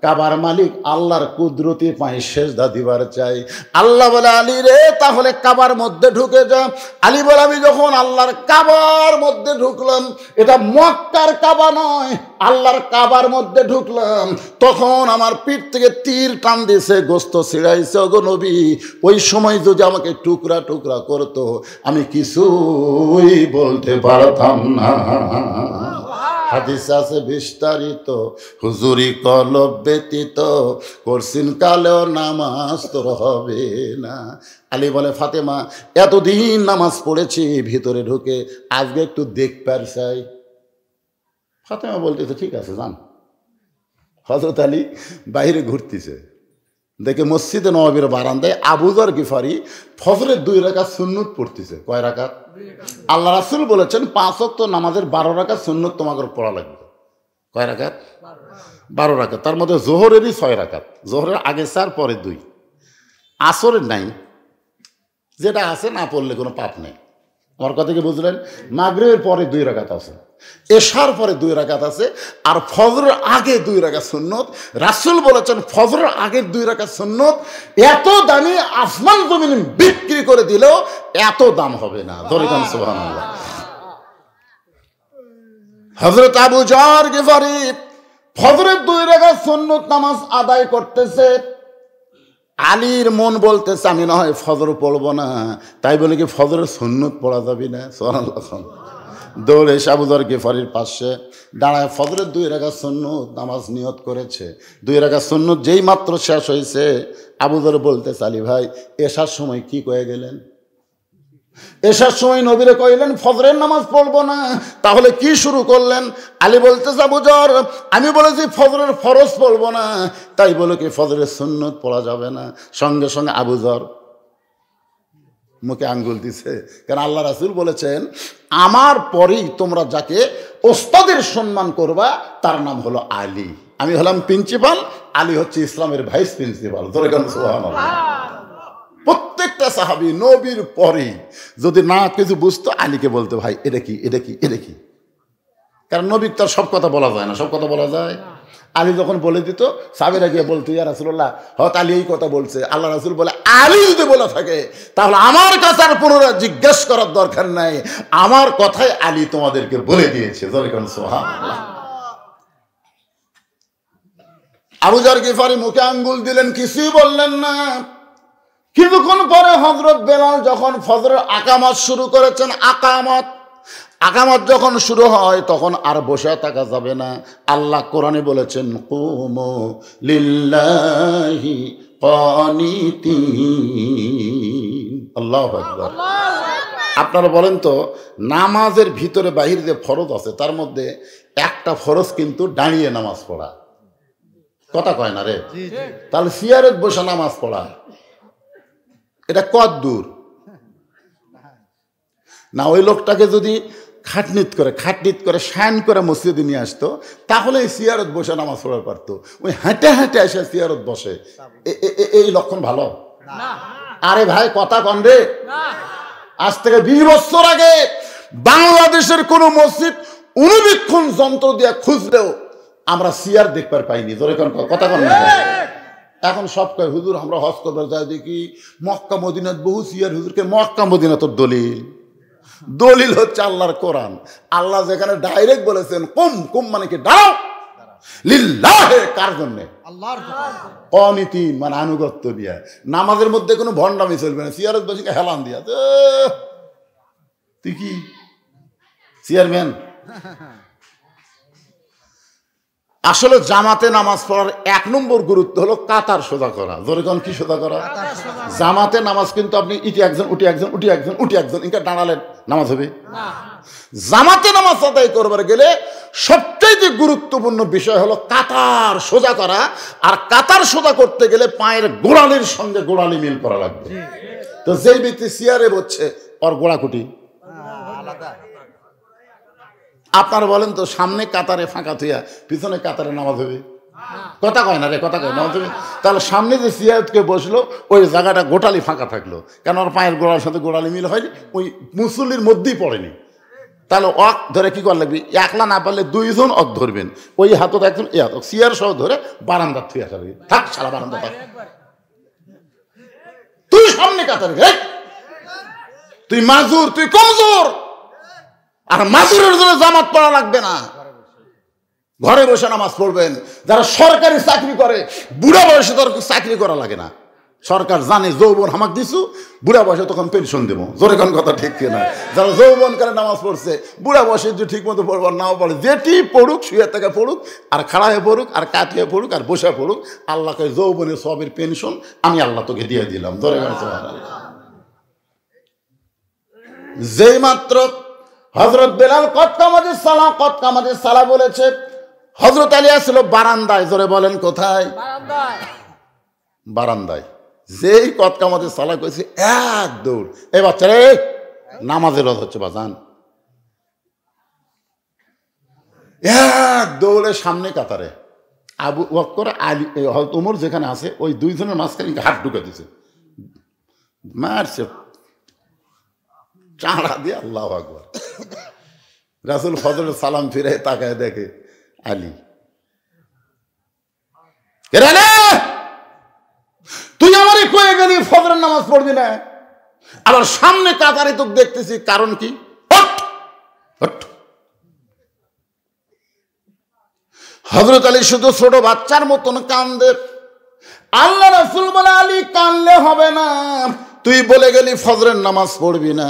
কাবার মালিক আল্লাহর কুদরতি পায়ে সেজদা দিবার চাই। আল্লাহ বলে, আলী রে, তাহলে কাবার মধ্যে ঢুকে যা। আলী বলে, আমি যখন আল্লাহর কাবার মধ্যে ঢুকলাম, এটা মক্কার কাবা নয়, আল্লাহর কাবার মধ্যে ঢুকলাম, তখন আমার পিঠ থেকে তীর টান দিয়েছে, গোস্ত ছিঁড়াইছে। ওগো নবী, ওই সময় যদি আমাকে টুকরা টুকরা করতো আমি কিছুই বলতে পারতাম না। হাদিস আছে বিস্তারিত, হুজুরি কলব ব্যতীত করছিন কালেও নামাজ তোর হবে না। আলী বলে, ফাতেমা, এতদিন নামাজ পড়েছি ভিতরে ঢুকে, আজকে একটু দেখবার চাই। ফাতেমা বলতেছে, ঠিক আছে যান। হযরত আলী বাইরে ঘুরতেছে, দেখে মসজিদে নববীর বারান্দায় আবু যর গিফারি ফজরের 2 রাকাত সুন্নত পড়তেছে। কয় রাকাত? আল্লাহ রাসূল বলেছেন 5 ওয়াক্ত নামাজের 12 রাকাত সুন্নত তোমাকে পড়া লাগবে। কয় রাকাত? 12 রাকাত। তার মধ্যে জোহরেরই 6 রাকাত, জোহরের আগে 4 পরে 2, আসরের নাই। যেটা আছে না পড়লে কোনো পাপ নেই। আমার কথা কি বুঝলেন? মাগরিবের পরে 2 রাকাত আছে, এশার পরে 2 রাকাত আছে, আর ফজরের আগে 2 রাকাত সুন্নত। রাসূল বলেছেন ফজরের আগের 2 রাকাত সুন্নত এত দামি, আসমান জমিন বিক্রি করে দিলেও এত দাম হবে না। দরিকান সুবহানাল্লাহ। হযরত আবু যর গিফারি ফজরের 2 রাকাত সুন্নত নামাজ আদায় করতেছে। আলীর মন বলতেছে, আমি না হয় ফজর পড়বো না, তাই বলে কি ফজরের সুন্নত পড়া যাবে না? সুবহানাল্লাহ। দৌড়ে এসে আবু যর গিফারির পাশে দাঁড়ায় ফজরের 2 রাকাত সুন্নত নামাজ নিয়ত করেছে। 2 রাকাত সুন্নত যেই মাত্র শেষ হয়েছে, আবু যর বলতেছে, আলী ভাই, এশার সময় কি কয়ে গেলেন? এশার সময় নবীরে কইলেন ফজরের নামাজ পড়বো না, তাহলে কি শুরু করলেন? আলী বলতেছে, আবু যর, আমি বলেছি ফজরের ফরজ পড়বো না, তাই বলে কি ফজরের সুন্নত পড়া যাবে না? সঙ্গে সঙ্গে আবু যর মুখে আঙ্গুল দিছে, কারণ আল্লাহ রাসূল বলেছেন, আমার পরেই তোমরা যাকে ওস্তাদের সম্মান করবা তার নাম হলো আলী। আমি হলাম প্রিন্সিপাল, আলী হচ্ছে ইসলামের ভাইস প্রিন্সিপাল। ধরে কেন? সুবহানাল্লাহ। প্রত্যেকটা সাহাবী নবীর পরে যদি না কিছু বুঝতো, আলীকে বলতো, ভাই এটা কি, এটা কি, এটা কি। কারণ নবীর তার সব কথা বলা যায় না, সব কথা বলা যায়। আলী যখন বলে দিত, সাহাবীরা গিয়ে বলতো, ইয়া রাসূলুল্লাহ, হয়তো আলী এই কথা বলছে। আল্লাহ রাসূল বলে, আলী যদি বলে থাকে তাহলে আমার কাছে আর পুনরায় জিজ্ঞেস করার দরকার নাই, আমার কথাই আলী তোমাদেরকে বলে দিয়েছে। সুবহানাল্লাহ। আবু যর গিফারি মুখে আঙ্গুল দিলেন, কিছুই বললেন না। কিছুক্ষণ পরে হযরত বেলাল যখন ফজরের আকামত শুরু করেছেন, আকামত যখন শুরু হয় তখন আর বসে থাকা যাবে না। আল্লাহ কোরআনে বলেছেন, কুমু লিল্লাহি কানিতিন। আল্লাহু আকবার। আপনারা বলেন তো, নামাজের ভিতরে বাহির যে ফরজ আছে তার মধ্যে একটা ফরজ কিন্তু দাঁড়িয়ে নামাজ পড়া। কথা কয় না রে? তাহলে চেয়ারে বসে নামাজ পড়া এটা কত দূর না? ওই লোকটাকে যদি খাটনিত করে শায়ন করে মসজিদে নিয়ে আসতো, তাহলে এই চেয়ারত বসে নামাজ পড়া পারতো। ওই হেঁটে হেঁটে এসে চেয়ারত বসে, এই লক্ষণ ভালো? আরে ভাই কথা কন রে। আজ থেকে 20 বছর আগে বাংলাদেশের কোন মসজিদ অনুবীক্ষণ যন্ত্র দিয়ে খুঁজলেও আমরা চেয়ার দেখবার পাইনি। কথা কন না? এখন সব কয় হুজুর আমরা হজ করবার যাই, দেখি মক্কা মদিনাত বহু চেয়ার। হুজুরকে মক্কা মদিনা তোর দলিল হচ্ছে আল্লাহর কোরআন। আল্লাহ যেখানে ডাইরেক্ট বলেছেন কুম, কুম মানে কি দাঁড়াও, লিল্লাহে কার জন্য? আল্লাহর জন্য। কানিতিন মানে আনুগত্য দিয়া। নামাজের মধ্যে কোনো ভণ্ডামি চলবে না। চেয়ারের বসে হেলান দিয়া, তুই কি চেয়ারম্যান? আসলে জামাতে নামাজ পড়ার 1 নম্বর গুরুত্ব হলো কাতার সোজা করা। জোরে কোন কি সোজা করা? জামাতে নামাজ কিন্তু আপনি ইটি একজন উঠি একজন উঠি একজন উঠি একজন ইনকা দাঁড়ালে নামাজ হবে না। জামাতে নামাজ আদায় করবার গেলে সবচেয়ে গুরুত্বপূর্ণ বিষয় হলো কাতার সোজা করা। আর কাতার সোজা করতে গেলে পায়ের গোড়ালির সঙ্গে গোড়ালি মিল করা লাগবে। তো যেই ব্যক্তি চেয়ারে বসছে ওর গোড়াকুটি আলাদা। আপনারা বলেন তো, সামনে কাতারে ফাঁকা থুয়া পিছনে কাতারে নামাজ হবে? কথা কয় না রে? কথা কয় নামাজ হবে? তাহলে সামনে যে চেয়ারকে বসলো ওই জায়গাটা গোটালি ফাঁকা থাকলো, কেন ওর পায়ের গোড়ার সাথে গোড়ালি মিল হয়নি, ওই মুসল্লির মধ্যেই পড়েনি। তাহলে অক ধরে কি করা লাগবে? একলা না পারলে 2 জন অক ধরবেন, ওই হাতত একজন এই হাত চেয়ার সহ ধরে বারান্দার থুয়া আসবে। থাক সারা বারান্দা থাক, তুই সামনে কাতারে, তুই মাজুর, তুই কমজোর। আর মাজুরের জন্য জামাত পড়া লাগবে না, ঘরে বসে নামাজ পড়বেন। যারা সরকারি চাকরি করে বুড়া বয়সে তোর চাকরি করা লাগে না। সরকার জানে যৌবন হামাক দিছু, বুড়া বয়সে তখন পেনশন দেবো। জোরে কোন কথা ঠিক কিনা? যারা যৌবন করে নামাজ পড়ছে, বুড়া বয়সে যে ঠিক মতো পড়বার নাও পড়ে, যেটি পড়ুক, শুয়ে থেকে পড়ুক, আর খাড়া হয়ে পড়ুক, আর কাটিয়ে পড়ুক, আর বসে পড়ুক, আল্লাহকে যৌবনের সবের পেনশন আমি আল্লাহ তোকে দিয়ে দিলাম। জোরে কোন যেই মাত্র হযরত বেলাল কদ কামাতিস সালাহ বলেছে, হযরত আলী আসলো বারান্দায়। জোরে বলেন কোথায়? বারান্দায়। যেই কদ কামাতিস সালাহ কইছে, এক দৌড়। এ বাচ্চারে নামাজের রদ হচ্ছে বাজান, এক দৌড়ে সামনে কাতারে আবু বকর আলী হযরত ওমর যেখানে আছে ওই 2 জনের মাঝখানে হাত ঢুকে দিছে, মারছে চাঁড়া দিয়ে। আল্লাহু আকবার। রাসূল ফজরের সালাম ফিরে তাকায় দেখে আলী। তুই আমারই কয়ে গেলি ফজরের নামাজ পড়বি না, আবার সামনে কাতারে তোকে দেখতেছি, কারণ কি? হযরত আলী শুধু ছোট বাচ্চার মতন কান্দে। আল্লাহ রাসূল বলে, আলী কানলে হবে না, তুই বলে গেলি ফজরের নামাজ পড়বি না,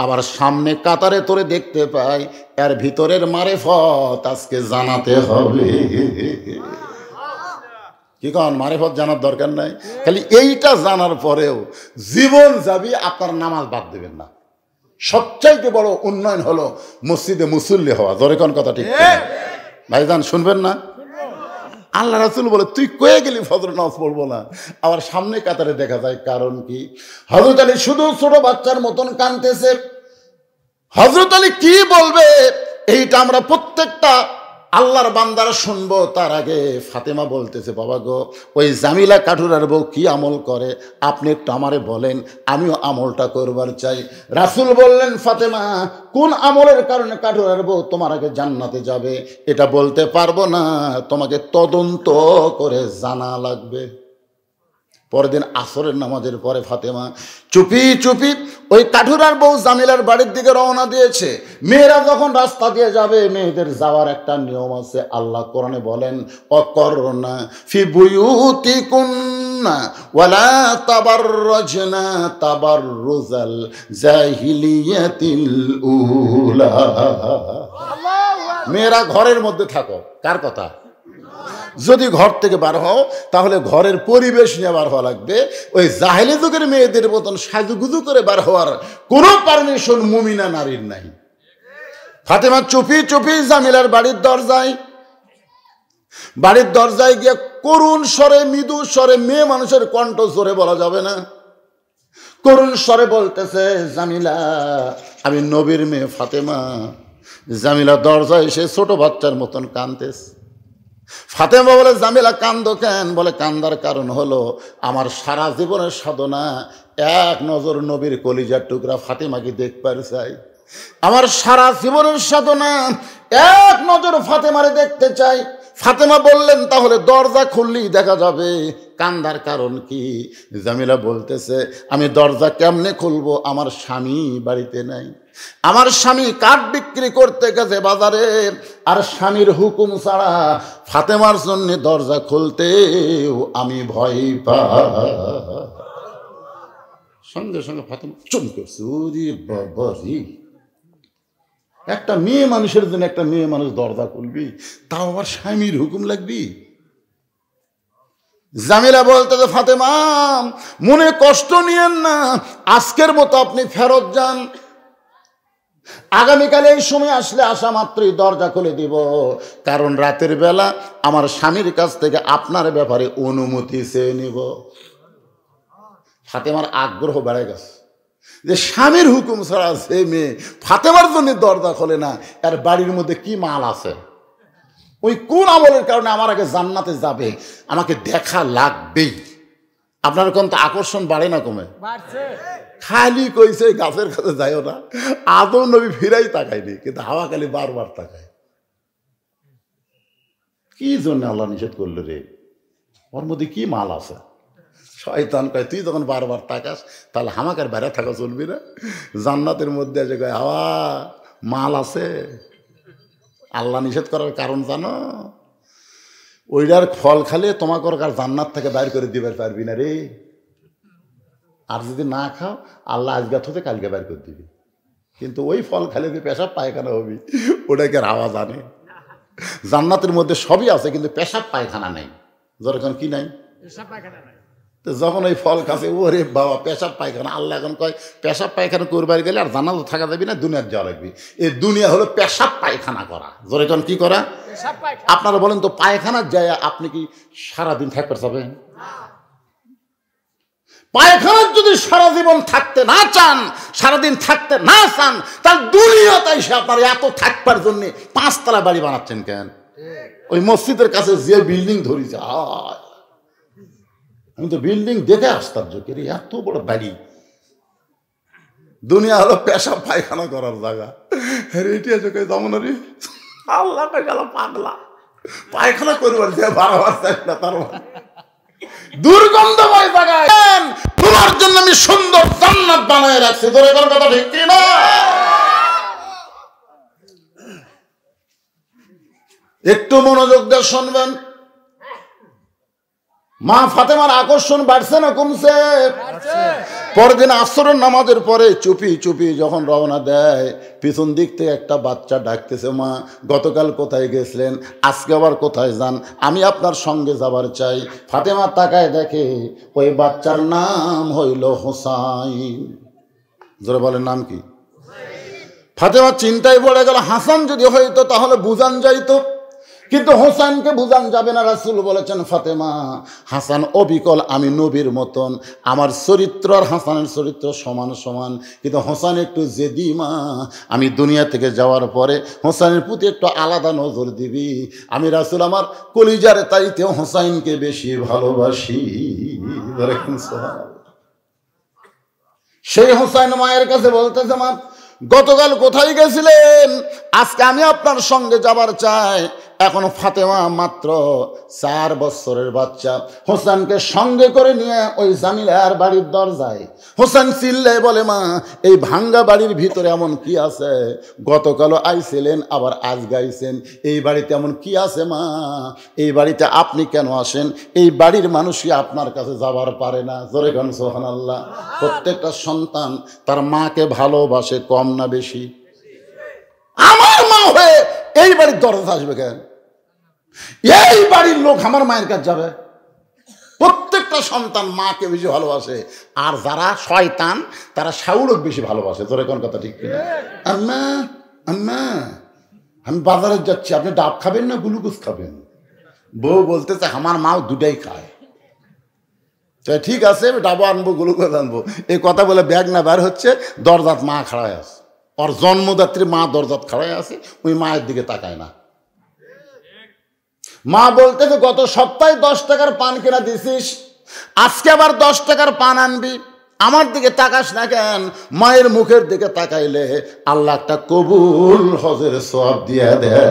আবার সামনে কাতারে তোরে দেখতে পাই, এর ভিতরের মারেফত আজকে জানাতে হবে। কি কন? মারেফত জানার দরকার নাই, খালি এইটা জানার পরেও জীবন যাবি, আপনার নামাজ বাদ দেবেন না। সবচাইতে বড় উন্নয়ন হলো মসজিদে মুসল্লি হওয়া। জোরে কোন কথা ঠিক ভাইজান? শুনবেন না? আল্লাহ রাসূল বলে, তুই কয়ে গেলি ফজর নামাজ পড়বো না, আবার সামনে কাতারে দেখা যায়, কারণ কি? হযরত আলী শুধু ছোট বাচ্চার মতন কাঁদতেছে। হযরত আলী কি বলবে এইটা আমরা প্রত্যেকটা আল্লাহর বান্দারা শুনবো। তার আগে ফাতেমা বলতেছে, বাবা গো, ওই জামিলা কাঠুরার বউ কি আমল করে আপনি একটু আমারে বলেন, আমিও আমলটা করবার চাই। রাসূল বললেন, ফাতেমা, কোন আমলের কারণে কাঠুরার বউ তোমার আগে জান্নাতে যাবে এটা বলতে পারবো না, তোমাকে তদন্ত করে জানা লাগবে। পরের দিন আসরের নামাজের পরে ফাতেমা চুপি চুপি ওই কাঠুরার বউ জামিলার বাড়ির দিকে রওনা দিয়েছে। মেয়েরা যখন রাস্তা দিয়ে যাবে, মেয়েদের যাওয়ার একটা নিয়ম আছে। আল্লাহ কোরআনে বলেন, অকরনা ফি বুয়ুতিকুন্না ওয়ালা তাবাররাজনা তাবাররুজাল জাহিলিয়াতিল উলা। মেয়েরা ঘরের মধ্যে থাকো। কার কথা? যদি ঘর থেকে বার হও তাহলে ঘরের পরিবেশ নিয়ে বার হওয়া লাগবে। ওই জাহেলি যুগের মেয়েদের মতন সাজুগুজু করে বার হওয়ার কোনো পারমিশন মুমিনা নারীর নাই। ফাতেমা চুপি চুপি জামিলার বাড়ির দরজায় গিয়ে করুণ স্বরে, মৃদু স্বরে, মেয়ে মানুষের কণ্ঠ জোরে বলা যাবে না, করুণ স্বরে বলতেছে, জামিলা, আমি নবীর মেয়ে ফাতেমা। জামিলা দরজায় এসে ছোট বাচ্চার মতন কাঁদতেছে। ফাতেমা বলে, জামিলা কান্দো কেন? বলে, কান্দার কারণ হলো আমার সারা জীবনের সাধনা এক নজর নবীর কলিজার টুকরা ফাতেমাকে দেখবার চাই। আমার সারা জীবনের সাধনা এক নজর ফাতেমারে দেখতে চাই। ফাতেমা বললেন, তাহলে দরজা খুললেই দেখা যাবে। কান্দার কারণ কি? জামিলা বলতেছে, আমি দরজা কেমনে খুলবো? আমার স্বামী বাড়িতে নাই। আমার স্বামী কাঠ বিক্রি করতে গেছে বাজারে, আর স্বামীর হুকুম ছাড়া ফাতেমার জন্য দরজা খুলতেও আমি ভয় পাই। সঙ্গে সঙ্গে ফাতেমা চমকেছে, ওরে বাবারে, একটা মেয়ে মানুষের জন্য একটা মেয়ে মানুষ দরজা খুলবি, তাও আবার স্বামীর হুকুম লাগবি? জামিলা বলতে, ফাতেমা মনে কষ্ট নিয়েন না, আজকের মতো আপনি ফেরত যান। আগামীকালে এই সময় আসলে আসা মাত্রই দরজা খুলে দিব, কারণ রাতের বেলা আমার স্বামীর কাছ থেকে আপনার ব্যাপারে অনুমতি চেয়ে নিব। ফাতেমার আগ্রহ বেড়ে গেছে যে স্বামীর হুকুম ছাড়া সে মেয়ে ফাতেমার জন্য দরজা খোলে না, এর বাড়ির মধ্যে কি মাল আছে, ওই কোন আমলের কারণে আমার আগে জান্নাতে যাবে, আমাকে দেখা লাগবেই। আপনার কোন তো আকর্ষণ বাড়ে না কমে? খালি কইছে গাছের কাছে যাইও না, আদৌ নবী ফিরাই তাকায়নি, কিন্তু হাওয়া খালি বারবার তাকায়। কি জন্য আল্লাহ নিষেধ করলো রে? ওর মধ্যে কি মাল আছে? শয়তান কয়, তুই যখন বারবার তাকাস তাহলে হামাকার বাইরে থাকা চলবি না। জান্নাতের মধ্যে আছে কয়, হাওয়া মাল আছে। আল্লাহ নিষেধ করার কারণ জানো? ওইটার ফল খালে তোমাকে আর জান্নাত থেকে বাইর করে দিবার পারবি না রে। আর যদি না খাও, আল্লাহ আজকে হতে কালকে বাইর করে দিবি, কিন্তু ওই ফল খালে যে পেশাব পায়খানা হবি, ওটাকে হাওয়া জানে। জান্নাতের মধ্যে সবই আছে, কিন্তু পেশাব পায়খানা নেই। যখন কি নাই? তো যখন ওই ফল খাচ্ছে, ওরে বাবা পেশাব পায়খানা। আল্লাহ এখন কয়, পেশাব পায়খানা করবার গেলে আর জান্নাত থাকা যাবি না, দুনিয়ার যাওয়া লাগবে। এই দুনিয়া হলো পেশাব পায়খানা করা। যখন কি করা? আপনারা বলেন তো, পায়খানার যায় আপনি কি সারাদিন থাকতে পারবেন? পায়খানার যদি সারা জীবন থাকতে না চান, সারাদিন থাকতে না চান, তার দুনিয়াতে এসে আপনার এত থাকবার জন্য 5 তলা বাড়ি বানাচ্ছেন কেন? ওই মসজিদের কাছে যে বিল্ডিং ধরেছে, আমি তো বিল্ডিং দেখে আশ্চর্য করি, এত বড় বাড়ি। দুনিয়া হলো পেশাব পায়খানা করার জায়গা। যেমন আল্লাহ পাগলা পায়খানা করবার যে বারবার চাই না, তার দুর্গন্ধময় জায়গায় তোমার জন্য আমি সুন্দর জান্নাত বানায় রাখছি। তোর এখন কথা ঠিক না? একটু মনোযোগ দিয়ে শুনবেন। মা ফাতেমার আকর্ষণ বাড়ছে না কমছে? পরের দিন আসরের নামাজের পরে চুপি চুপি যখন রওনা দেয়, পিছন দিক থেকে একটা বাচ্চা ডাকতেছে, মা গতকাল কোথায় গেছিলেন, আজকে আবার কোথায় যান, আমি আপনার সঙ্গে যাবার চাই। ফাতেমা তাকায় দেখে ওই বাচ্চার নাম হইল হোসাইন। জোরে বলেন, নাম কি? ফাতেমা চিন্তায় পড়ে গেল, হাসান যদি হইতো তাহলে বুঝান যাইতো, কিন্তু হোসেনকে বুঝান যাবে না। রাসূল বলেছেন, ফাতেমা হাসান অবিকল, আমি নবীর মতন, আমার চরিত্র আর হাসানের চরিত্র সমান সমান, কিন্তু হোসেন একটু জেদি মা, আমি দুনিয়া থেকে যাওয়ার পরে হোসেনের প্রতি একটু আলাদা নজর দিবি। আমি রাসূল আমার কলিজার তাইতেও হোসেনকে বেশি ভালোবাসি। সেই হোসেন মায়ের কাছে বলতেছে, মা গতকাল কোথায় গেছিলেন, আজকে আমি আপনার সঙ্গে যাবার চাই। এখনো ফাতেমা মাত্র 4 বছরের বাচ্চা। হোসেনকে সঙ্গে করে নিয়ে ওই জামিলার বাড়ির দরজায় হোসেন চিল্লায় বলে, মা এই ভাঙ্গা বাড়ির ভিতরে এমন কি আছে? গতকালও আইছিলেন, আবার আজ গাইছেন, এই বাড়িতে এমন কি আছে মা? এই বাড়িতে আপনি কেন আসেন? এই বাড়ির মানুষই আপনার কাছে যাবার পারে না। জোরে গান সুবহানাল্লাহ। প্রত্যেকটা সন্তান তার মাকে ভালোবাসে, কম না বেশি? আমার মা হয়ে এই বাড়ির দরজা আসবে কেন? এই বাড়ির লোক আমার মায়ের কাছে যাবে? প্রত্যেকটা সন্তান মাকে বেশি ভালোবাসে, আর যারা শয়তান তারা শাউরক বেশি ভালোবাসে। তোর কোন কথা ঠিক কিনা? আম্মা আম্মা আমি বাজারে যাচ্ছি, আপনি ডাব খাবেন না গ্লুকোজ খাবেন? বউ বলতেছে আমার মাও দুটাই খায়। ঠিক আছে, ডাবো আনবো গ্লুকোজ আনবো। এই কথা বলে ব্যাগ না বের হচ্ছে, দরজাত মা খাড়ায় আছে, ওর জন্মদাত্রী মা দরজাত খাড়ায় আছে, ওই মায়ের দিকে তাকায় না। মা বলতেছে গত সপ্তাহে 10 টাকার পান কিনা দিছিস, আজকে আবার 10 টাকার পান আনবি, আমার দিকে তাকাস না কেন? মায়ের মুখের দিকে তাকাইলে আল্লাহ একটা কবুল হজের সওয়াব দিয়ে দেয়।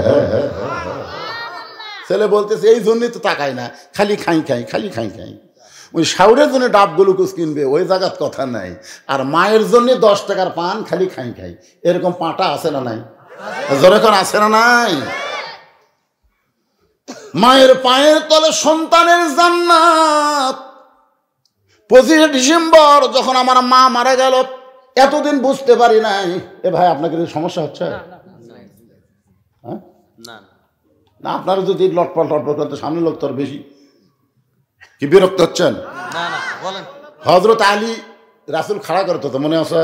ছেলে বলতেছে এই জন্যই তো তাকায় না, খালি খাই খাই, খালি খাই খাই। ওই শাউরের জন্য ডাব গ্লুকোজ কিনবে, ওই জায়গার কথা নাই। আর মায়ের জন্য 10 টাকার পান খালি খাই খাই, এরকম পাটা আছে না নাই? যখন আছে না নাই? মায়ের পায়ের তলে সন্তানের জান্নাত। 25 ডিসেম্বর যখন আমার মা মারা গেল, এতদিন বুঝতে পারি নাই। এ ভাই আপনাকে সমস্যা হচ্ছে? হ্যাঁ না, আপনারা যদি লটপট লটপট করতে সামনে লোক তোর বেশি কি বিরক্ত হচ্ছেন? হযরত আলী রাসূল খাড়া করতো তো, মনে আছে?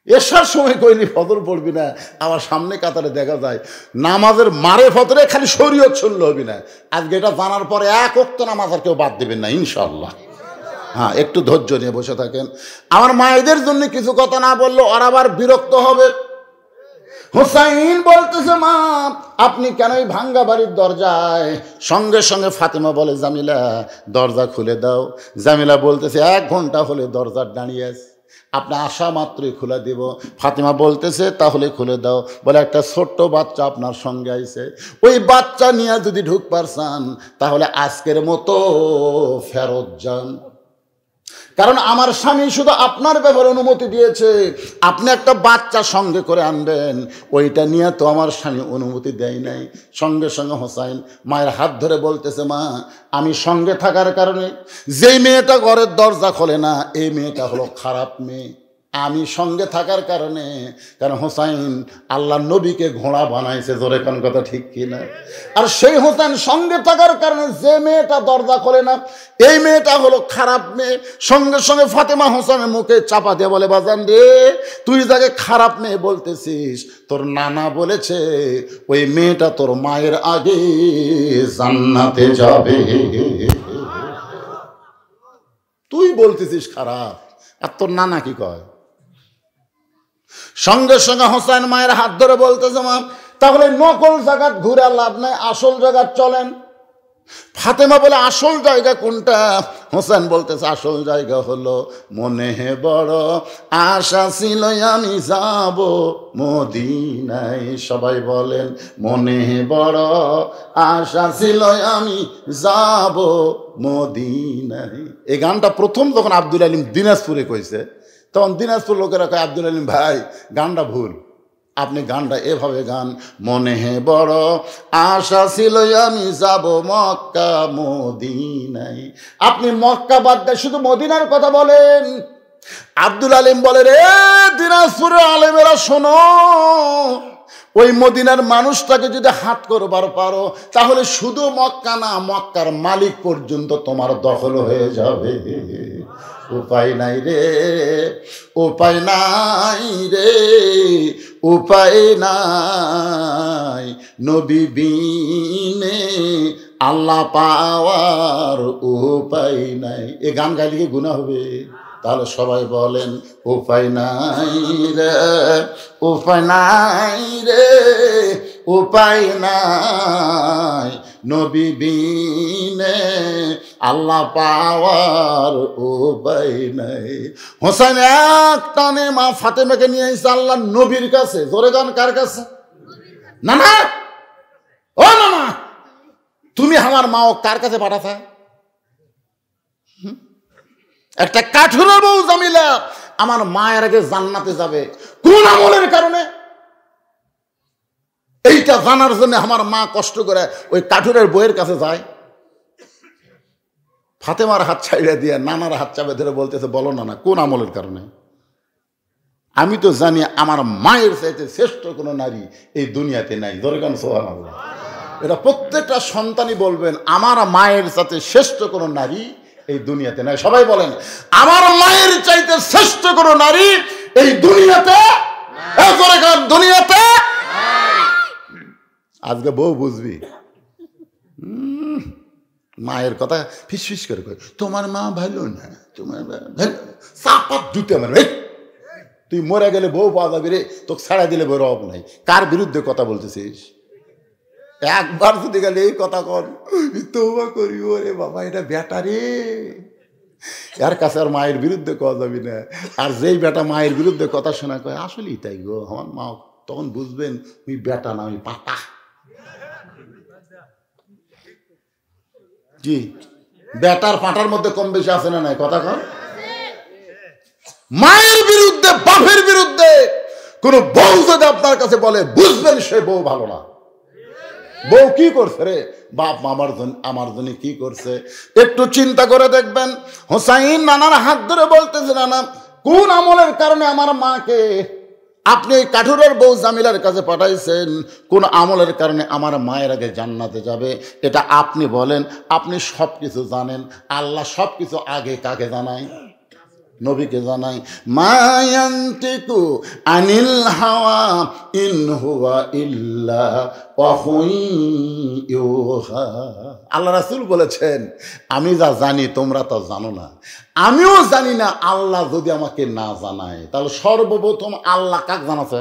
এসার সময় কইলি ফজর পড়বি না, আমার সামনে কাতারে দেখা যায় নামাজের মারে ফজরে খালি শরীয়ত শুনলে হবি না। আজকে এটা জানার পরে এক ওয়াক্ত নামাজ আর কেউ বাদ দেবেন না ইনশাআল্লাহ। হ্যাঁ, একটু ধৈর্য নিয়ে বসে থাকেন। আমার মায়েদের জন্য কিছু কথা না বললে ওরা আবার বিরক্ত হবে। হুসাইন বলতেছে মা আপনি কেন এই ভাঙ্গা বাড়ির দরজায়? সঙ্গে সঙ্গে ফাতেমা বলে জামিলা দরজা খুলে দাও। জামিলা বলতেছে 1 ঘন্টা হলে দরজার দাঁড়িয়ে আছে, আপনি আসা মাত্রই খুলে দিব। ফাতেমা বলতেছে তাহলে খুলে দাও। বলে একটা ছোট্ট বাচ্চা আপনার সঙ্গে আইছে, ওই বাচ্চা নিয়ে যদি ঢুকবার চান তাহলে আজকের মতো ফেরত যান। কারণ আমার স্বামী শুধু আপনার ব্যাপারে অনুমতি দিয়েছে, আপনি একটা বাচ্চা সঙ্গে করে আনবেন, ওইটা নিয়ে তো আমার স্বামী অনুমতি দেয় নাই। সঙ্গে সঙ্গে হোসাইন মায়ের হাত ধরে বলতেছে মা আমি সঙ্গে থাকার কারণে যেই মেয়েটা ঘরের দরজা খোলে না, এই মেয়েটা হলো খারাপ মেয়ে। আমি সঙ্গে থাকার কারণে, কারণ হোসাইন আল্লাহ নবীকে ঘোড়া বানাইছে। জোরে কোন কথা ঠিক কিনা? আর সেই হোসেন সঙ্গে থাকার কারণে যে মেয়েটা দরজা খোলে না, এই মেয়েটা হলো খারাপ মেয়ে। সঙ্গে সঙ্গে ফাতেমা হোসেনের মুখে চাপা দিয়ে বলে বাজান রে, তুই যাকে খারাপ মেয়ে বলতেছিস, তোর নানা বলেছে ওই মেয়েটা তোর মায়ের আগে জান্নাতে যাবে। তুই বলতেছিস খারাপ, আর তোর নানা কি কয়? সঙ্গে সঙ্গে হোসেন মায়ের হাত ধরে বলতেছে মা তাহলে নকল জায়গা ঘুরে লাভ নাই, আসল জায়গা চলেন। ফাতেমা বলে আসল জায়গা কোনটা? হোসেন বলতেছে আসল জায়গা হলো মনে বড় আশা ছিল আমি যাব মদিনায়। সবাই বলেন মনে বড় আশা ছিল আমি যাব মদিনায়। এই গানটা প্রথম যখন আব্দুল আলিম দিনাজপুরে কইছে, তখন দিনাজপুর লোকেরা কয় আব্দুল আলিম ভাই গানটা ভুল, আপনি গানটা এভাবে গান, মনে বড় আশা ছিল আমি যাব মক্কা মদিনায়। আপনি মক্কা বাদ দিয়ে শুধু মদিনার কথা বলেন। আব্দুল আলিম বলে রে দিনাজপুরের আলেমেরা শোনো, ওই মদিনার মানুষটাকে যদি হাত করবার পারো তাহলে শুধু মক্কা না, মক্কার মালিক পর্যন্ত তোমার দখল হয়ে যাবে। উপায় নাই রে, উপায় নাই রে, উপায় নাই, নবী বিনে আল্লাহ পাওয়ার উপায় নাই। এ গান গাইলে কি গুনাহ হবে? তাহলে সবাই বলেন উপায় নাই রে, উপায় নাই রে, উপায় নাই, নবী বিনে আল্লাহ পাওয়ার উপায় নাই। হোসেন এক টানে মা ফাতেমাকে নিয়ে এসে আল্লাহ নবীর কাছে। জোরে গান কার কাছে? না না ও মামা, তুমি আমার মাও কার কাছে পাঠাছা? একটা কাঠুরের বউ জামিলা আমার মায়ের আগে জান্নাতে যাবে কোন আমলের কারণে? এইটা জানার জন্য আমার মা কষ্ট করে ওই কাঠুরের বইয়ের কাছে যায়। ফাতেমার হাত ছাইড়া দিয়ে নানার হাত চাপে ধরে বলতেছে, বলো না কোন আমলের কারণে? আমি তো জানি আমার মায়ের চাইতে শ্রেষ্ঠ কোনো নারী এই দুনিয়াতে নাই। দরকার সুবহানাল্লাহ। এটা প্রত্যেকটা সন্তানই বলবেন, আমার মায়ের চাইতে শ্রেষ্ঠ কোনো নারী এই দুনিয়াতে নাই। সবাই বলেন, আমার মায়ের চাইতে শ্রেষ্ঠ কোনো নারী এই দুনিয়াতে দুনিয়াতে। আজকে বউ বুঝবি, মায়ের কথা ফিস করে কয়, তোমার মা ভালো না, তোমার চাপাত জুতে আমার ভাই, তুই মরে গেলে বউ পাওয়া যাবি রে, তোকে ছাড়া দিলে বই রব নাই। কার বিরুদ্ধে কথা বলতেছিস? একবার যদি গেলে এই কথা কর, তোবা করি, ওরে বাবা এটা বেটা রে, এর কাছে আর মায়ের বিরুদ্ধে কথা যাবি না। আর যেই বেটা মায়ের বিরুদ্ধে কথা শোনা কয়, আসলেই তাই গো, আমার মা, তখন বুঝবেন ওই বেটা না, ওই পাতা। জি, বেটার পাটার মধ্যে কম বেশি আছে না নাই? কথা কন। মায়ের বিরুদ্ধে, বাপের বিরুদ্ধে কোন বউ যদি আপনার কাছে বলে, বুঝবেন সে বউ ভালো না। বউ কি করছে রে? বাপ আমার জন্য কি করছে? একটু চিন্তা করে দেখবেন। হোসাইন নানার হাত ধরে বলতেছে, নানা, কোন আমলের কারণে আমার মাকে আপনি এই কাঠুরের বউ জামিলার কাছে পাঠাইছেন? কোন আমলের কারণে আমার মায়ের আগে জান্নাতে যাবে? এটা আপনি বলেন। আপনি সব কিছু জানেন। আল্লাহ সব কিছু আগে কাকে জানায়? নবীকে জানাই। মায়ান্তিকু আনিল হাওয়া ইন হুয়া ইল্লা ওয়াহুই ইউহা। আল্লাহ রাসূল বলেছেন, আমি যা জানি তোমরা তা জানো না, আমিও জানি না। আল্লাহ যদি আমাকে না জানায়, তাহলে সর্বপ্রথম আল্লাহ কাক জানাছে?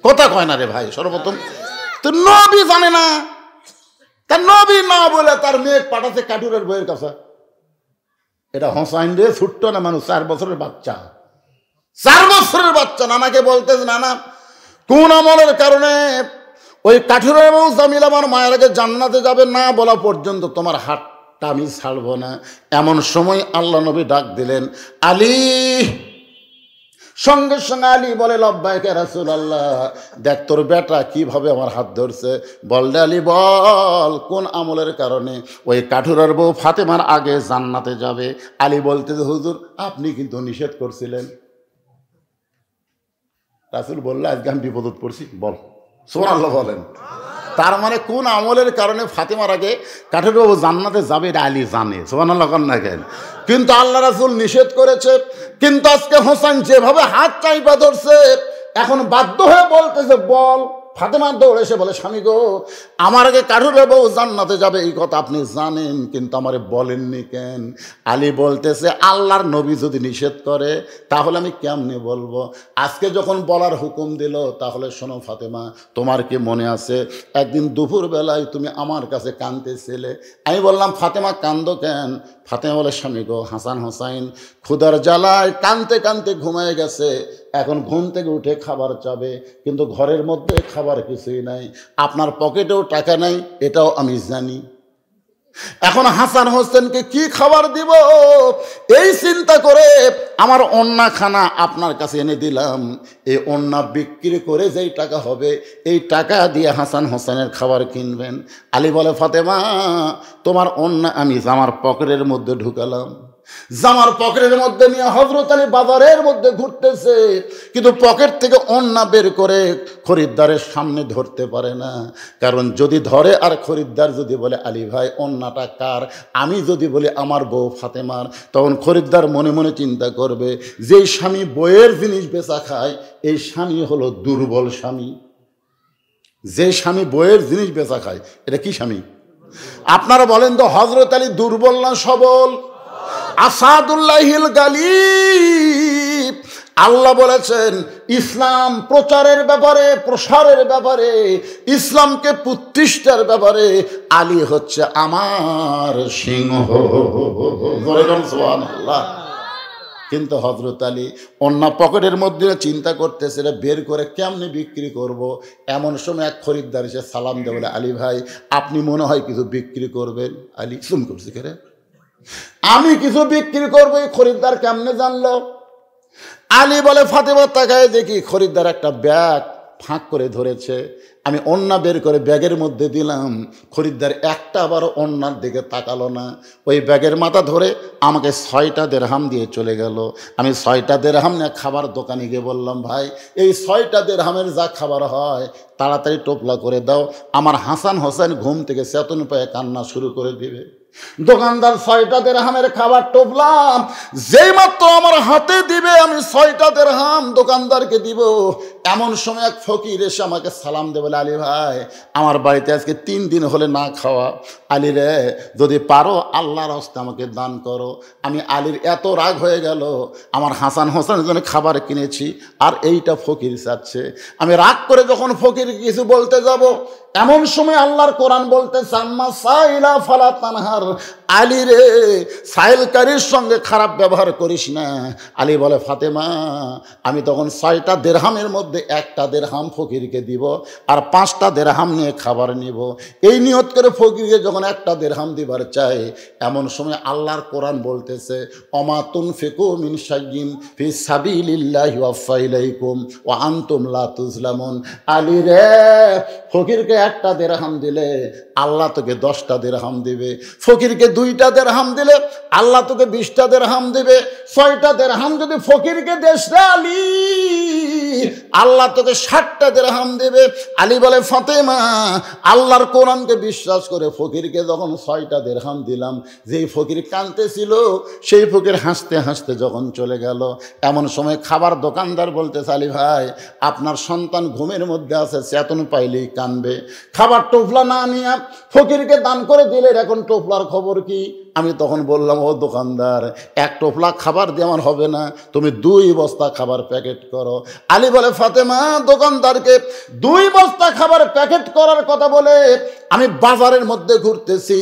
কথা কয় না রে ভাই। সর্বপ্রথম তো নবী জানে না। তার নবী না বলে তার মেয়ে পাঠাচ্ছে কাঠুরের বইয়ের কাছে। এটা হোসাইন রে, ছোট্ট না মানুষ, 4 বছরের বাচ্চা, 4 বছরের বাচ্চা নানাকে বলতেছে, নানা, কোন আমলের কারণে ওই কাঠুরের বউ জামিলা আমার মায়ের আগে জান্নাতে যাবে? না বলা পর্যন্ত তোমার হাতটা আমি ছাড়বো না। এমন সময় আল্লাহ নবী ডাক দিলেন, আলী। সঙ্গে সঙ্গে আলী বলে, লব্বাইকে রাসূলুল্লাহ, দেখ তোর বেটা কিভাবে আমার হাত ধরছে। বললে, আলী বল, কোন আমলের কারণে ওই কাঠুরের বউ ফাতেমার আগে জান্নাতে যাবে? আলী বলতে, হুজুর আপনি কিন্তু নিষেধ করছিলেন। রাসূল বললে, আজকে আমি বিপদত পড়ছি, বল। সুবহানাল্লাহ বলেন। তার মানে কোন আমলের কারণে ফাতেমার আগে কাঠুরের বউ জান্নাতে যাবে এটা আলী জানে। সুবহানাল্লাহ কন না কেন? কিন্তু আল্লাহ রাসূল নিষেধ করেছে। কিন্তু আজকে হোসেন যেভাবে হাত চাইপা ধরছে, এখন বাধ্য হয়ে বলতেছে, বল। ফাতেমা দৌড়ে এসে বলে, স্বামী গো, আমার আগে কাঠুরের বউ জান্নাতে যাবে এই কথা আপনি জানেন, কিন্তু আমারে বলেননি কেন? আলী বলতেছে, আল্লাহর নবী যদি নিষেধ করে তাহলে আমি কেমনে বলবো? আজকে যখন বলার হুকুম দিল, তাহলে শোনো ফাতেমা, তোমার কি মনে আছে একদিন দুপুর বেলায় তুমি আমার কাছে কাঁদতেছিলে? আমি বললাম, ফাতেমা কান্দো কেন? ফাতেমা বলে, স্বামী গো, হাসান হোসাইন ক্ষুধার জ্বালায় কাঁদতে কাঁদতে ঘুমায় গেছে, এখন ঘুম থেকে উঠে খাবার চাবে, কিন্তু ঘরের মধ্যে খাবার কিছুই নাই, আপনার পকেটেও টাকা নাই, এটাও আমি জানি। এখন হাসান হোসেনকে কি খাবার দিব এই চিন্তা করে আমার ওন্না খানা আপনার কাছে এনে দিলাম। এই ওন্না বিক্রি করে যেই টাকা হবে, এই টাকা দিয়ে হাসান হোসেনের খাবার কিনবেন। আলী বলে, ফাতেমা তোমার ওন্না আমি জামার পকেটের মধ্যে ঢুকালাম। জামার পকেটের মধ্যে নিয়ে হযরত আলী বাজারের মধ্যে ঘুরতেছে, কিন্তু পকেট থেকে ওন্না বের করে খরিদ্দারের সামনে ধরতে পারে না। কারণ যদি ধরে আর খরিদ্দার যদি বলে, আলী ভাই ওন্নাটা কার, আমি যদি বলি আমার বউ ফাতেমার, তখন খরিদ্দার মনে মনে চিন্তা করবে, যেই স্বামী বইয়ের জিনিস বেচা খায় এই স্বামী হলো দুর্বল স্বামী। যে স্বামী বইয়ের জিনিস বেচা খায় এটা কি স্বামী? আপনারা বলেন তো, হযরত আলী দুর্বল না সবল? আসাদুল্লাহিল গালিব। আল্লাহ বলেছেন, ইসলাম প্রচারের ব্যাপারে, প্রসারের ব্যাপারে, ইসলামকে প্রতিষ্ঠার ব্যাপারে আলী হচ্ছে আমার সিংহ। সুবহানাল্লাহ। কিন্তু হযরত আলী অন্য পকেটের মধ্যে চিন্তা করতেছে এটা বের করে কেমনে বিক্রি করব। এমন সময় এক খরিদ্দার এসে সালাম দেয়, বলে আলী ভাই আপনি মনে হয় কিছু বিক্রি করবেন। আলী শুন করছি কেরে, আমি কিছু বিক্রি করবো। এই খরিদ্দার কেমনে জানলো? আলী বলে ফাতেমা তাকায় দেখি খরিদ্দার একটা ব্যাগ ফাঁক করে ধরেছে। আমি ওন্না বের করে ব্যাগের মধ্যে দিলাম। খরিদ্দার একটা আবারও ওন্নার দিকে তাকালো না। ওই ব্যাগের মাথা ধরে আমাকে 6টা দেরহাম দিয়ে চলে গেল। আমি 6টা দেরহাম নিয়ে খাবার দোকানে গিয়ে বললাম, ভাই এই 6টা দেরহামের যা খাবার হয় তাড়াতাড়ি টোপলা করে দাও, আমার হাসান হোসেন ঘুম থেকে চেতন পেয়ে কান্না শুরু করে দিবে। দোকানদার 6টা দেরহামের খাবার টোপলাম, যেই মাত্র আমার হাতে দিবে আমি 6টা দেরহাম দোকানদারকে দিব। এমন সময় এক ফকির এসে আমাকে সালাম দেবে, বলে আলী ভাই আমার বাড়িতে আজকে 3 দিন হলে না খাওয়া। আলী রে যদি পারো আল্লাহর হস্তে আমাকে দান করো। আমি আলীর এত রাগ হয়ে গেল, আমার হাসান হোসেনের জন্য খাবার কিনেছি আর এইটা ফকির চাচ্ছে। আমি রাগ করে যখন ফকির কিছু বলতে যাব, এমন সময় আল্লাহর কোরআন বলতে সাম্মা সাইলা ফালা তানহার, আলী রে সাইলকারীর সঙ্গে খারাপ ব্যবহার করিস না। আলী বলে ফাতেমা আমি তখন 6টা দেরহামের মধ্যে 1টা দেরহাম ফকিরকে দিব আর 5টা দেরহাম নিয়ে খাবার নিব। এই নিয়ত করে ফকিরকে যখন 1টা দেরহাম দিবার চাই, এমন সময় আল্লাহর কোরআন বলতেছে অমা তুনফিকু মিন শাইইন ফি সাবিলিল্লাহি ওয়াফা ইলাইকুম ওয়া আনতুম লা তুজলামুন। আলী রে ফকিরকে 1টা দেরহাম দিলে আল্লাহ তোকে 10টা দেরহাম দিবে, ফকিরকে 2টা দেরহাম দিলে আল্লাহ তোকে 20টা দেরহাম দিবে। 6টা দেরহাম যদি ফকিরকে দেশ রে আলী, আল্লাহ তোকে 60টা দেরহাম দেবে। আলী বলে ফাতেমা আল্লাহর কোরআনকে বিশ্বাস করে ফকিরকে যখন 6টা দেরহাম দিলাম, যেই ফকির কাঁদতেছিল সেই ফকির হাসতে হাসতে যখন চলে গেল, এমন সময় খাবার দোকানদার বলতেছে আলী ভাই আপনার সন্তান ঘুমের মধ্যে আছে, চেতন পাইলেই কানবে। খাবার টোপলা না নিয়ে ফকিরকে দান করে দিলে, এখন টোপলার খবর কি? আমি তখন বললাম ও দোকানদার 1 টোপলা খাবার দিয়ে আমার হবে না, তুমি 2 বস্তা খাবার প্যাকেট করো। আলী বলে ফাতেমা দোকানদারকে 2 বস্তা খাবার প্যাকেট করার কথা বলে আমি বাজারের মধ্যে ঘুরতেছি,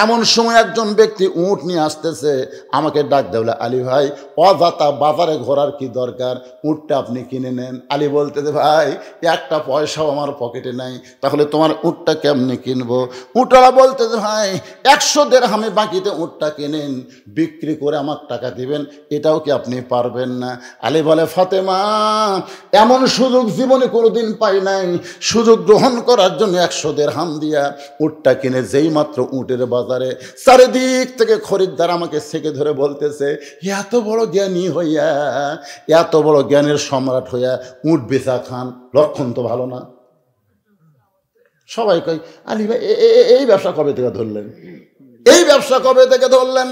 এমন সময় একজন ব্যক্তি উট নিয়ে আসতেছে, আমাকে ডাক দেয়, বলে আলী ভাই অযথা বাজারে ঘোরার কি দরকার, উটটা আপনি কিনে নেন। আলী বলতেছে ভাই 1টা পয়সাও আমার পকেটে নাই, তাহলে তোমার উটটা কেমনে কিনবো? উটওয়ালা বলতেছে ভাই 100 দেরহামে বাকিতে উটটা কিনেন, বিক্রি করে আমার টাকা দিবেন, এটাও কি আপনি পারবেন না? আলী বলে ফাতেমা এমন সুযোগ জীবনে কোনোদিন পাই নাই, সুযোগ গ্রহণ করার জন্য 100 দেরহাম দিয়া উটটা কিনে যেই মাত্র উটের বাজারে, চারিদিক থেকে খরিদ্দার আমাকে সেকে ধরে বলতেছে এত বড় জ্ঞানী হইয়া, এত বড় জ্ঞানের সম্রাট হইয়া উট বেচা খান, লক্ষণ তো ভালো না। সবাই কই আলী ভাই এই ব্যবসা কবে থেকে ধরলেন, এই ব্যবসা কবে থেকে ধরলেন?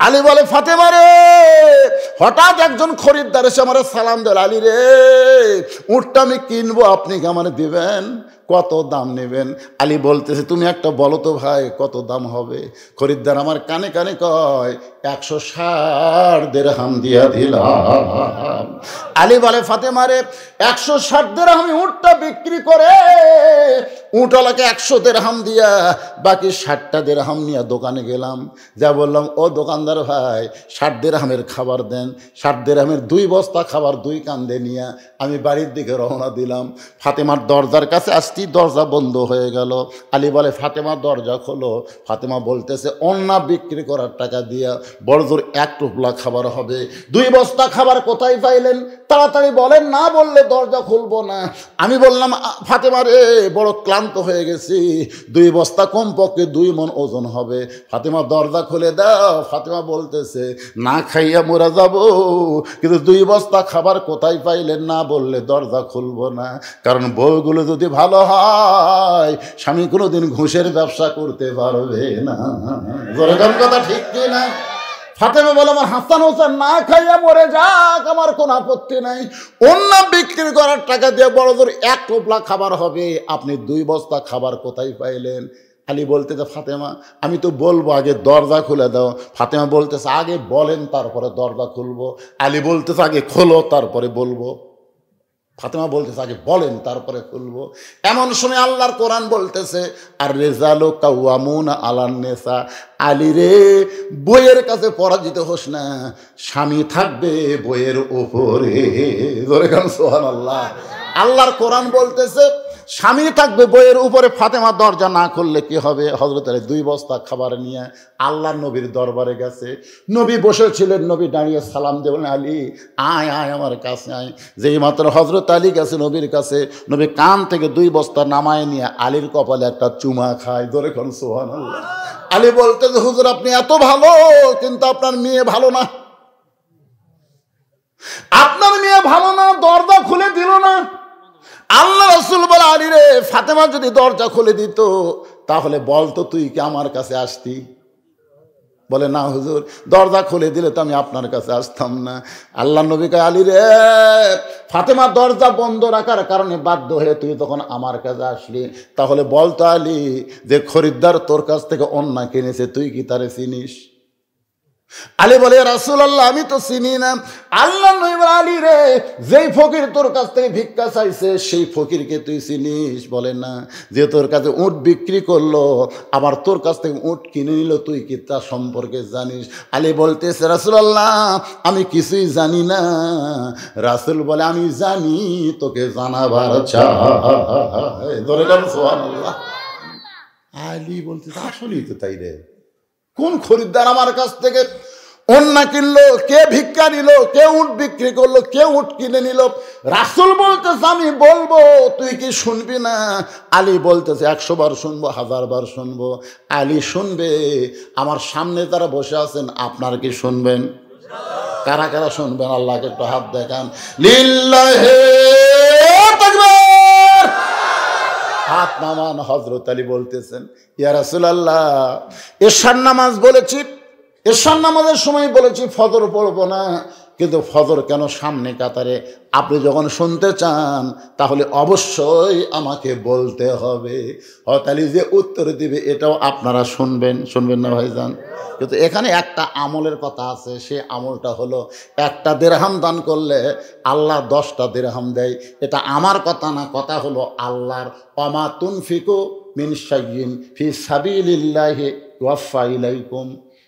আলী বলে ফাতেমা রে হঠাৎ একজন খরিদ্দার এসে আমার সালাম দেয়, আলী রে উটটা আমি কিনবো, আপনি কি আমার দিবেন? কত দাম নেবেন? আলী বলতেছে তুমি একটা বলো তো ভাই কত দাম হবে? খরিদ্দার আমার কানে কানে কয় 160 দেরহাম দিয়া দিলাম। আলী বলে ফাতেমা রে 160 দেরহামে উটটা বিক্রি করে উটওয়ালাকে 100 দেরহাম দিয়া বাকি 60টা দেরহাম নিয়ে দোকানে গেলাম, যা বললাম ও দোকানদার ভাই 60 দেরহামের খাবার দেন। 60 দেরহামের 2 বস্তা খাবার 2 কান্দে নিয়ে আমি বাড়ির দিকে রওনা দিলাম। ফাতেমার দরজার কাছে আসছি, দরজা বন্ধ হয়ে গেল। আলী বলে ফাতেমা দরজা খোলো। ফাতেমা বলতেছে অন্না বিক্রি করার টাকা দিয়া বড়জোর 1 টোপলা খাবার হবে। 2 বস্তা খাবার কোথায় পাইলেন? তাড়াতাড়ি বলেন, না বললে দরজা খুলবো না। আমি বললাম ফাতেমা রে বড় ক্লান্ত হয়ে গেছি, 2 বস্তা কমপক্ষে 2 মণ ওজন হবে। ফাতেমা দরজা খুলে দাও। ফাতেমা বলতেছে না খাইয়া মরা যাব, কিন্তু 2 বস্তা খাবার কোথায় পাইলেন না বললে দরজা খুলবো না। কারণ বউগুলো যদি ভালো হয় স্বামী কোনোদিন ঘুষের ব্যবসা করতে পারবে না। যেরকম কথা ঠিক কি না? ফাতেমা বলে আমার হাসান হোসেন না খাইয়া মরে যাক, আমার কোনো আপত্তি নাই, অন্য বিক্রি করার টাকা দিয়ে বড় জোর 1 টোপলা খাবার হবে, আপনি 2 বস্তা খাবার কোথায় পাইলেন? আলী বলতেছে ফাতেমা আমি তো বলবো, আগে দরজা খুলে দাও। ফাতেমা বলতেছে আগে বলেন তারপরে দরজা খুলবো। আলী বলতেছে আগে খোলো তারপরে বলবো। ফাতেমা বলতেছে আগে বলেন তারপরে খুলবো। এমন সময় আল্লাহর কোরআন বলতেছে আর রেজালো কাওয়ামুনা আলান নেসা, আলী রে বইয়ের কাছে পরাজিত হোস না, স্বামী থাকবে বইয়ের ওপরে। সুবহানাল্লাহ। আল্লাহর কোরআন বলতেছে স্বামী থাকবে বইয়ের উপরে। ফাতেমা দরজা না খুললে কি হবে? হযরত আলী 2 বস্তা খাবার নিয়ে আল্লাহর নবীর দরবারে গেছে। নবী বসেছিলেন, নবী দাঁড়িয়ে সালাম দেবেন, আলী আয় আয় আমার কাছে আয়। যেই মাত্র হযরত আলী গেছে নবীর কাছে, নবী কান থেকে 2 বস্তা নামায় নিয়ে আলীর কপালে একটা চুমা খায়। ধরে কোন সুবহানাল্লাহ। আলী বলতে যে হুজুর আপনি এত ভালো, কিন্তু আপনার মেয়ে ভালো না। আপনার মেয়ে ভালো না, দরজা খুলে দিল না। আল্লাহ রাসূল বলে আলী রে, ফাতেমা যদি দরজা খুলে দিত তাহলে বলতো তুই কি আমার কাছে আসতি? বলে না হুজুর, দরজা খুলে দিলে তো আমি আপনার কাছে আসতাম না। আল্লাহ নবী কয় আলী রে, ফাতেমা দরজা বন্ধ রাখার কারণে বাধ্য হয়ে তুই তখন আমার কাছে আসলি, তাহলে বলতো আলী যে খরিদ্দার তোর কাছ থেকে অন্না কিনেছে, তুই কি তারে চিনিস? আলী বলে রাসূলুল্লাহ আমি তো চিনি না। আল্লাহ নবী বলে আলী রে, যেই ফকির তোর কাছ থেকে ভিক্ষা চাইছে সেই ফকিরকে তুই চিনিস? বলে না। যে তোর কাছে উট বিক্রি করলো আবার তোর কাছ থেকে উট কিনে নিল, তুই কি তার সম্পর্কে জানিস? আলী বলতেছে রাসূলুল্লাহ আমি কিছুই জানি না। রাসূল বলে আমি জানি, তোকে জানাবার চাই। ধরে গেল সুবহানাল্লাহ। আলী বলতেছে আসলেই তো তাই রে, কোন খরিদ্দার আমার কাছ থেকে অন্না কিনলো, কে ভিক্ষা নিল, কে উট বিক্রি করলো, কে উট কিনে নিল? রাসূল বলতেছে আমি বলবো, তুই কি শুনবি না? আলী বলতেছে 100 বার শুনবো, 1000 বার শুনবো। আলী শুনবে। আমার সামনে যারা বসে আছেন আপনারা কি শুনবেন? কারা কারা শুনবেন? আল্লাহকে একটু হাত দেখান। লিল্লাহি তাকবীর। হাত নামান। হযরত আলী বলতেছেন ইয়া রাসূলুল্লাহ, এশার নামাজ বলেছি, এশার নামাজের সময় বলেছি ফজর পড়বো না, কিন্তু ফজর কেন সামনে কাতারে? আপনি যখন শুনতে চান তাহলে অবশ্যই আমাকে বলতে হবে। হযরত আলী যে উত্তর দিবে এটাও আপনারা শুনবেন, শুনবেন না ভাইজান? কিন্তু এখানে একটা আমলের কথা আছে, সে আমলটা হলো একটা দিরহাম দান করলে আল্লাহ 10টা দিরহাম দেয়। এটা আমার কথা না, কথা হলো আল্লাহর। ওমা তুনফিকু মিন শাইইন ফি সাবিলিল্লাহি ইউওয়াফা ইলাইকুম,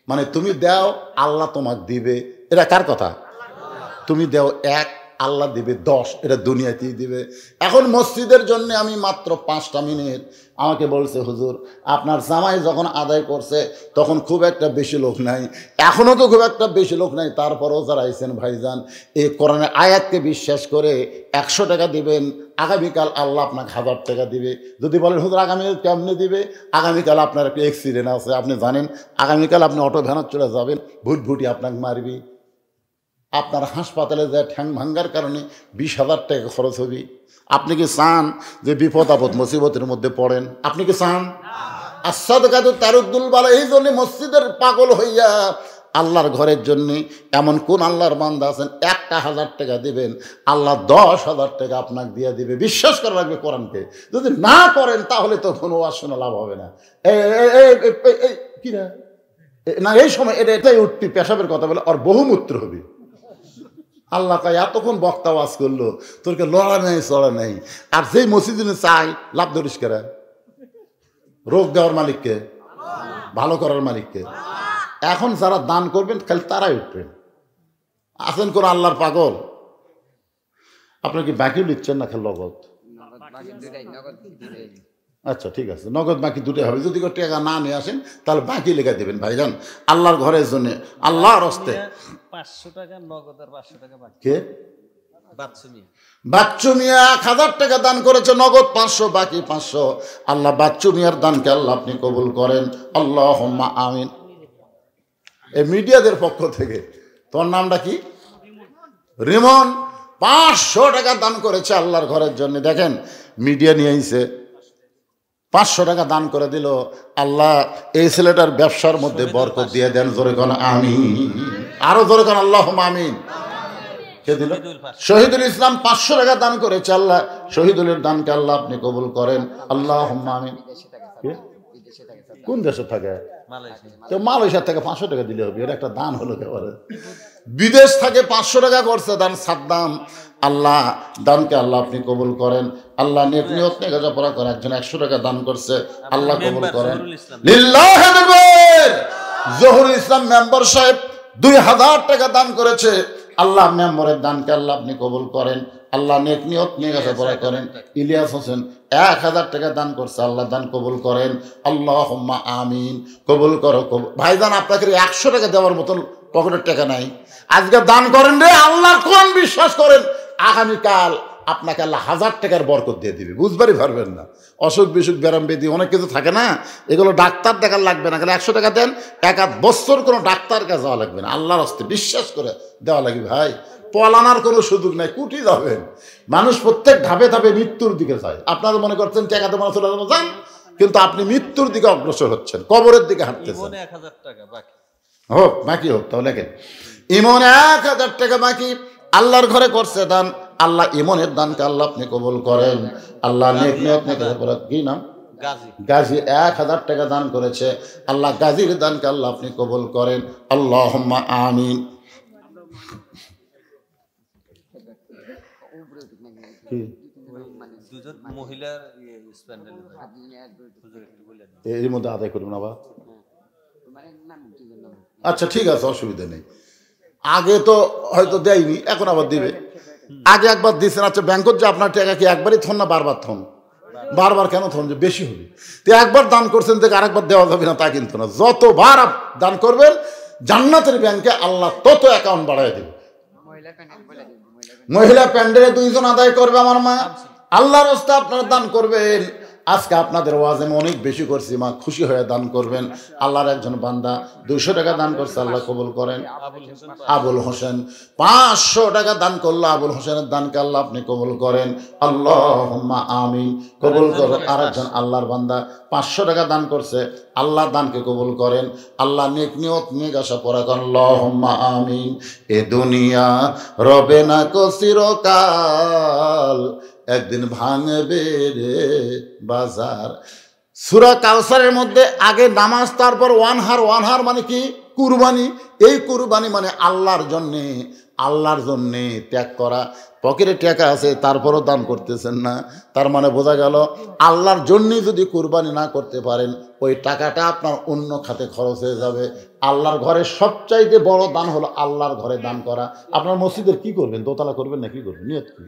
মানে তুমি দাও আল্লাহ তোমাকে দিবে। এটা কার কথা? তুমি দাও 1, আল্লাহ দিবে 10। এটা দুনিয়াতেই দিবে। এখন মসজিদের জন্য আমি মাত্র 5টা মিনিট, আমাকে বলছে হুজুর আপনার জামাই যখন আদায় করছে তখন খুব একটা বেশি লোক নাই, এখনও তো খুব একটা বেশি লোক নাই, তারপরেও যারা আইছেন ভাইজান এই কোরআনের আয়াতকে বিশ্বাস করে 100 টাকা দিবেন, আগামীকাল আল্লাহ আপনাকে 1000 টাকা দিবে। যদি বলেন হুজুর আগামীকাল কেমনে দিবে? আগামীকাল আপনার একটা অ্যাক্সিডেন্ট আছে, আপনি জানেন আগামীকাল আপনি অটো ভ্যানত চলে যাবেন, ভুটভুটি আপনাকে মারবি, আপনার হাসপাতালে যায় ঠ্যাং ভাঙ্গার কারণে 20,000 টাকা খরচ হবে। আপনি কি চান যে বিপদ আপদ মুসিবতের মধ্যে পড়েন? আপনি কি চান? আসাদকাতু তারুদ্দুল বালা। এই জন্য মসজিদের পাগল হইয়া আল্লাহর ঘরের জন্যে এমন কোন আল্লাহর বান্দা আছেন 1,000 টাকা দিবেন, আল্লাহ 10,000 টাকা আপনাকে দিয়ে দিবে। বিশ্বাস করা লাগবে কোরআনকে। যদি না করেন তাহলে তো কোনো আসলে লাভ হবে না। কিরা না এই সময় এটাই উঠবি, পেশাবের কথা বলে আর বহুমূত্র হবে। আল্লাহ কয় এতক্ষণ বক্তা ওয়াজ করলো, তোরকে লড়া নেই চড়া নেই। আর যেই মসজিদে চাই লাভ ধরিস কেরা? রোগ দেওয়ার মালিককে, ভালো করার মালিককে। এখন যারা দান করবেন খালি তারাই উঠবেন। আছেন কোন আল্লাহর পাগল? আপনার কি বাকিও লিখছেন না খালি নগদ? আচ্ছা ঠিক আছে, নগদ বাকি দুটোই হবে। যদি কেউ টাকা না নিয়ে আসেন তাহলে বাকি লেখা দেবেন ভাইজান আল্লাহর ঘরের জন্য, আল্লাহর হস্তে। 500 টাকা নগদ আর 500 টাকা বাকি। কে? বাচ্চু মিয়া 1000 টাকা দান করেছে, নগদ 500, বাকি 500। আল্লাহ বাচ্চু মিয়ার দানকে আল্লাহ আপনি কবুল করেন, আল্লাহুম্মা আমিন। এই মিডিয়াদের পক্ষ থেকে তোর নামটা কি? রিমন 500 টাকা দান করেছে আল্লাহর ঘরের জন্য। দেখেন মিডিয়া নিয়ে আইছে 500 টাকা দান করে দিল। আল্লাহ এই ছেলেটার ব্যবসার মধ্যে বরকত দিয়ে দেন। জোরে কোন আমিন, আরো জোরে কোন আল্লাহুম্মা আমিন। কে দিল? শহীদুল ইসলাম 500 টাকা দান করেছে। আল্লাহ শহীদুলের দানকে আল্লাহ আপনি কবুল করেন, আল্লাহুম্মা আমিন। কোন দেশে থাকে? তো মালয়েশিয়া থেকে 500 টাকা দিলে হবে, এটা একটা দান হলো। বিদেশ থেকে 500 টাকা করছে দান। সাদ্দাম আল্লাহ দানকে আল্লাহ আপনি কবুল করেন। আল্লাহ নেক নিয়ত নিয়ে লেখাপড়া করে একজন 100 টাকা দান করছে, আল্লাহ কবুল করেন। লিল্লাহি তাকবীর। জহুরুল ইসলাম মেম্বার সাহেব 2000 টাকা দান করেছে, আল্লাহ মেম্বরের দানকে আল্লাহ আপনি কবুল করেন। আল্লাহ নেক নিয়ত নিয়ে লেখাপড়া করেন। ইলিয়াস হোসেন 1000 টাকা দান করছে, আল্লাহ দান কবুল করেন। আল্লাহুম্মা আমিন। কবুল করো ভাইজান। আপনাকে 100 টাকা দেওয়ার মতন পকেটের টাকা নাই, আজকে দান করেন রে, আল্লাহর কোরআন বিশ্বাস করেন, আগামীকাল আপনাকে আল্লাহ 1000 টাকার বরকত দিয়ে দিবে, বুঝবারই পারবেন না। অসুখ বিসুখ ব্যারাম বেদি অনেক কিছু থাকে না, এগুলো ডাক্তার দেখার লাগবে না। খালি 100 টাকা দেন, 1 বছর কোনো ডাক্তার কাছে যাওয়া লাগবে না, আল্লাহর হস্তে বিশ্বাস করে দেওয়া লাগবে। ভাই পলানোর কোনো সুযোগ নাই, কুটি যাবেন। মানুষ প্রত্যেক ধাপে ধাপে মৃত্যুর দিকে যায়। আপনারা মনে করছেন টাকাতে মানুষ চলে যান, কিন্তু আপনি মৃত্যুর দিকে অগ্রসর হচ্ছেন, কবরের দিকে হাঁটতেছেন। 1000 টাকা বাকি হোক, বাকি হোক, তাহলে লেখেন ইমন 1000 টাকা বাকি, আল্লাহর ঘরে করছে দান। আল্লাহ ইমনের দানকে আল্লাহ আপনি কবুল করেন। আল্লাহ নেক নিয়ত নিয়ে কি নাম গাজী 1000 টাকা দান করেছে, আল্লাহ গাজীর দানকে আল্লাহ আপনি কবুল করেন। আল্লাহুম্মা আমিন। এর মধ্যে আদায় করবেন আবার। আচ্ছা ঠিক আছে, অসুবিধা নেই। আগে তো হয়তো দেয়নি, এখন আবার দিবে। আগে একবার দিচ্ছেন, আচ্ছা ব্যাংকত যে আপনার টাকা কি একবারই থন না বারবার থন? বারবার কেন থন? যে বেশি হবে তো একবার দান করছেন থেকে আরেকবার দেওয়া যাবে না তা কিন্তু না। যতবার দান করবেন জান্নাতের ব্যাংকে আল্লাহ তত অ্যাকাউন্ট বাড়ায় দেবে। মহিলা প্যান্ডেলে 2 জন আদায় করবে আমার মা, আল্লাহর রাস্তায় আপনারা দান করবেন। আজকে আপনাদের ওয়াজ আমি অনেক বেশি করছি, মা খুশি হয়ে দান করবেন। আল্লাহর একজন বান্দা 200 টাকা দান করছে, আল্লাহ কবুল করেন। আবুল হোসেন 500 টাকা দান করলো, আবুল হোসেনের দানকে আল্লাহ আপনি কবুল করেন। আল্লাহুম্মা আমিন। কবুল করো। আরেকজন আল্লাহর বান্দা 500 টাকা দান করছে, আল্লাহ দানকে কবুল করেন। আল্লাহ নেক নিয়ত নিয়ে আসা পড়া করেন। আল্লাহুম্মা আমিন। এ দুনিয়া রবে না কো চিরকাল, একদিন ভাঙবে রে বাজার। সূরা কাউসারের মধ্যে আগে নামাজ, তারপর ওয়ানহার মানে কি? কুরবানি। এই কুরবানি মানে আল্লাহর জন্যে, আল্লাহর জন্যে ত্যাগ করা। পকেটে টাকা আছে তারপরও দান করতেছেন না, তার মানে বোঝা গেল আল্লাহর জন্যই যদি কুরবানি না করতে পারেন ওই টাকাটা আপনার অন্য খাতে খরচ হয়ে যাবে। আল্লাহর ঘরে সবচাইতে বড় দান হলো আল্লাহর ঘরে দান করা। আপনার মসজিদের কি করবেন? দোতলা করবেন না কি করবেন? নিয়ত কি?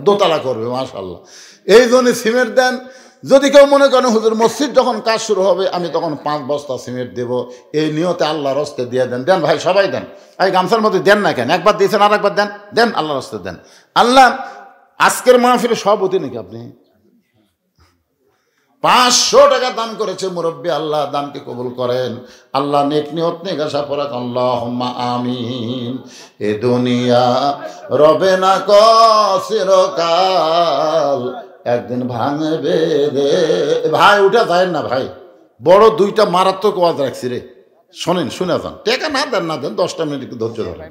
দোতলা করবে, মাশাআল্লাহ। এই জন্য সিমেন্ট দেন। যদি কেউ মনে করেন হুজুর মসজিদ যখন কাজ শুরু হবে আমি তখন 5 বস্তা সিমেন্ট দেব, এই নিয়তে আল্লাহর রাস্তায় দিয়ে দেন। দেন ভাই, সবাই দেন। এই গামছার মধ্যে দেন না কেন? একবার দিয়েছেন আর একবার দেন, দেন আল্লাহর রাস্তায় দেন। আল্লাহ আজকের মাহফিলে সভাপতি নাকি আপনি? 500 টাকা দান করেছে মুরব্বী, আল্লাহ দানকে কবুল করেন। আল্লাহ নেক নিয়ত নিয়ে গাছা পড়া। আল্লাহুম্মা আমিন। এ দুনিয়া রবে না কো চিরকাল, একদিন ভাঙবে রে। ভাই উঠে যায় না ভাই, বড় 2টা মারাত্মক ওয়াজ রাখছি রে, শোনেন, শুনে যান। টাকা না দেন, না দেন, 10টা মিনিট একটু ধৈর্য ধরেন।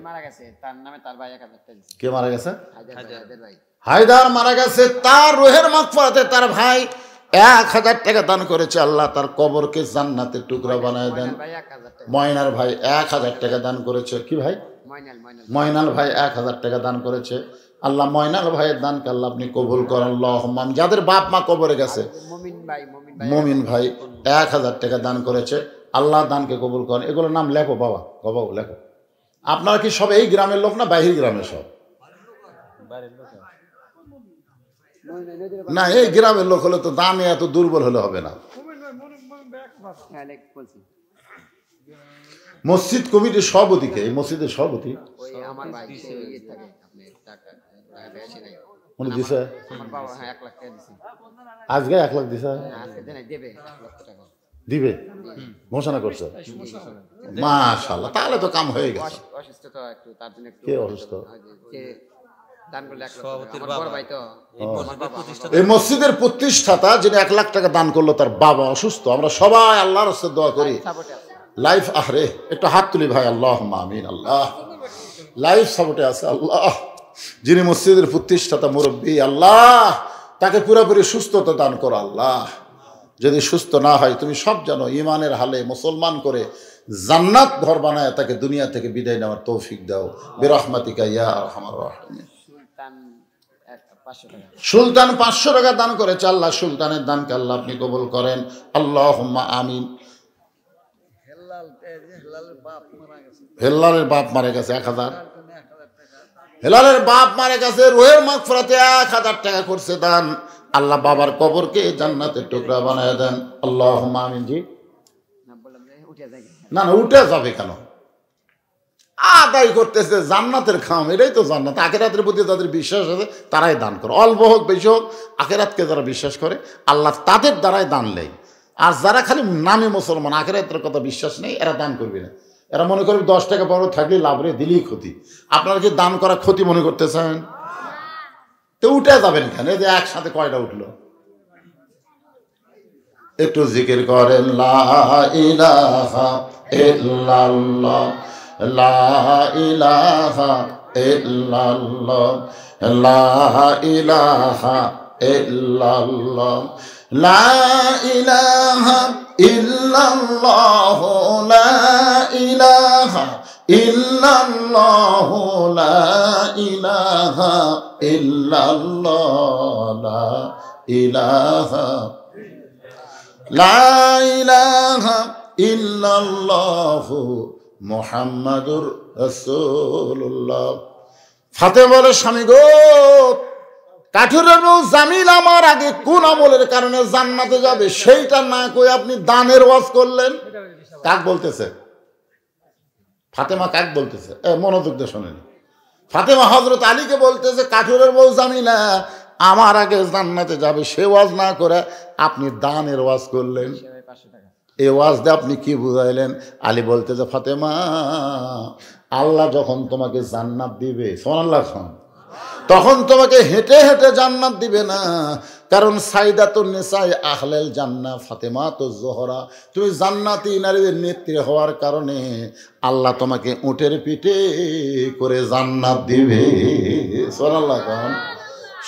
কে মারা গেছে? হায়দার মারা গেছে। তার রুহের মাগফিরাতে তার ভাই 1000 টাকা দান করেছে, আল্লাহ তার কবরকে জান্নাতের টুকরা বানায় দেন। ময়নার ভাই 1000 টাকা দান করেছে। কি ভাই? ময়নাল ভাই 1000 টাকা দান করেছে। আল্লাহ ময়নাল ভাইয়ের দানকে আল্লাহ আপনি কবুল করেন। আল্লাহুম্মা। যাদের বাপ মা কবরে গেছে, মমিন ভাই 1000 টাকা দান করেছে, আল্লাহ দানকে কবুল করেন। এগুলোর নাম লেখো বাবা, বাবা লেখো। আপনারা কি সব এই গ্রামের লোক না বাহির গ্রামের সব? না, এই গ্রামের লোক হলে তো দামে এত দুর্বল হলে হবে না। মসজিদ কমিটির সভাপতি কে? এই মসজিদের সভাপতি উনি দিছে আজকে 1 লাখ দিছে, দিবে ঘোষণা করছে। মাশাআল্লাহ, তাহলে তো কাম হয়ে গেছে। কে অসুস্থ? এই মসজিদের প্রতিষ্ঠাতা যিনি 1 লাখ টাকা দান করলো তার বাবা অসুস্থ। আমরা সবাই আল্লাহর রাস্তে দোয়া করি। লাইফ আহরে একটু হাত তুলি ভাই। আল্লাহুম্মা আমিন। আল্লাহ লাইফ সাপোর্টে আছে। আল্লাহ যিনি মসজিদের প্রতিষ্ঠাতা মুরব্বী, আল্লাহ তাকে পুরোপুরি সুস্থতা দান করো। আল্লাহ যদি সুস্থ না হয়, তুমি সব জানো, ইমানের হালে মুসলমান করে জান্নাত ঘর বানায় তাকে দুনিয়া থেকে বিদায় নেওয়ার তৌফিক দাও বিরহমাতিকা ইয়া আরহামার রাহিমিন। সুলতান 500 টাকা দান করেছে, আল্লাহ সুলতানের দানকে আল্লাহ আপনি কবুল করেন, আল্লাহুম্মা আমিন। হেলালের বাপ মারা গেছে 1000, হেলালের বাপ মারা গেছে, রুহের মাগফিরাতে 1000 টাকা করছে দান, আল্লাহ বাবার কবরকে জান্নাতের টুকরা বানায় দেন, আল্লাহুম্মা আমিন। জি না না, উঠে যাবে কেন? আদায় করতেছে জান্নাতের খাম, এটাই তো জান্নাত। আখিরাতের প্রতি যাদের বিশ্বাস আছে তারাই দান করে, অল্প হোক বেশি হোক, আখিরাতকে যারা বিশ্বাস করে আল্লাহ তাদের দ্বারাই দান নেই। আর যারা খালি নামে মুসলমান, আখিরাতের কথা বিশ্বাস নেই, এরা দান করবে না। এরা মনে করবে 10 টাকা বড় থাকলে লাভ রে, দিলেই ক্ষতি। আপনারা কি দান করা ক্ষতি মনে করতেছেন? তো উঠে যাবেন কেন? এই যে একসাথে কয়টা উঠলো? একটু জিকির করেন, লা ইলাহা ইল্লাল্লাহ, লা ইলাহা ইল্লাল্লাহ, লা ইলাহা ইল্লাল্লাহ, লা ইলাহা ইল্লাল্লাহ, লা ইলাহা ইল্লাল্লাহ, লা ইলাহা ইল্লাল্লাহ, লা ইলাহা, লা ইলাহা ইল্লাল্লাহ মুহাম্মাদুর রাসূলুল্লাহ। ফাতেমা বলে, স্বামী গো, কাঠুরের বউ জামিল আমার আগে কোন আমলের কারণে জান্নাতে যাবে সেইটা না কই আপনি দানের ওয়াজ করলেন। কাক বলতেছে? ফাতেমা কাক বলতেছে? মনোযোগ দিয়ে শোনেন। ফাতেমা হযরত আলীকে বলতেছে, কাঠুরের বউ জামিলা আমার আগে জান্নাতে যাবে, সে ওয়াজ না করে আপনি দানের ওয়াজ করলেন। এই ওয়াজ দিয়ে আপনি কি বুঝাইলেন? আলী বলতেছে, ফাতেমা, আল্লাহ যখন তোমাকে জান্নাত দিবে, সুবহানাল্লাহ, তখন তোমাকে হেঁটে হেঁটে জান্নাত দিবে না, কারণ সাইদাতুন নিসাই আহলেল জান্নাহ ফাতেমাতুজ জোহরা, তুমি জান্নাতি নারীদের নেত্রী হওয়ার কারণে আল্লাহ তোমাকে উটের পিঠে করে জান্নাত দিবে। সুবহানাল্লাহ।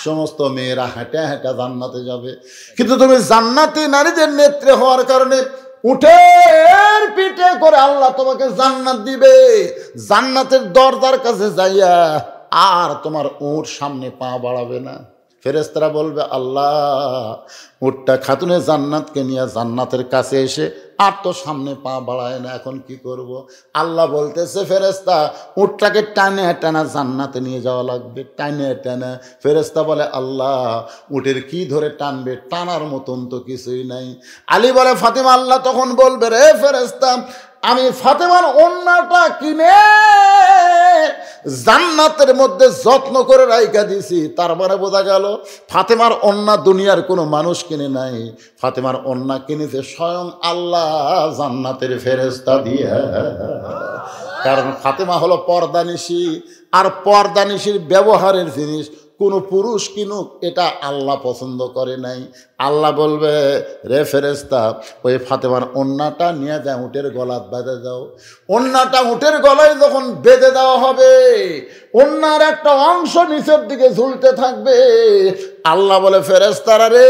সমস্ত মেয়েরা হেঁটে হেঁটে জান্নাতে যাবে, কিন্তু তুমি জান্নাতি নারীদের নেত্রী হওয়ার কারণে উটের পিঠে করে আল্লাহ তোমাকে জান্নাত দিবে। জান্নাতের দরজার কাছে যাইয়া আর তোমার উট সামনে পা বাড়াবে না। ফেরেশতারা বলবে, আল্লাহ উটটা খাতুনে জান্নাতকে নিয়ে জান্নাতের কাছে এসে আর তো সামনে পা বাড়ায় না, এখন কি করব? আল্লাহ বলতেছে, ফেরেশতা উটটাকে টানে টানা জান্নাতে নিয়ে যাওয়া লাগবে, টানে টানা। ফেরেশতা বলে, আল্লাহ উটের কি ধরে টানবে? টানার মতন তো কিছুই নাই। আলী বলে, ফাতেমা, আল্লাহ তখন বলবে, রে ফেরেশতা, আমি ফাতেমার ওন্নাটা কিনে জান্নাতের মধ্যে যত্ন করে রাইখা দিছি। তার মানে বোঝা গেল ফাতেমার ওন্না দুনিয়ার কোনো মানুষ কিনে নাই, ফাতেমার ওন্না কিনেছে স্বয়ং আল্লাহ জান্নাতের ফেরেশতা দিয়ে। কারণ ফাতেমা হলো পর্দানিশী, আর পর্দানিশীর ব্যবহারের জিনিস কোনো পুরুষ কিনুক এটা আল্লাহ পছন্দ করে নাই। আল্লাহ বলবে, রে ফেরেশতা, ওই ফাতেমার ওন্নাটা নিয়ে যায় উটের গলায় বেঁধে দাও। ওন্নাটা উটের গলায় যখন বেঁধে দেওয়া হবে, ওন্নার একটা অংশ নিচের দিকে ঝুলতে থাকবে। আল্লাহ বলে, ফেরেশতারা রে,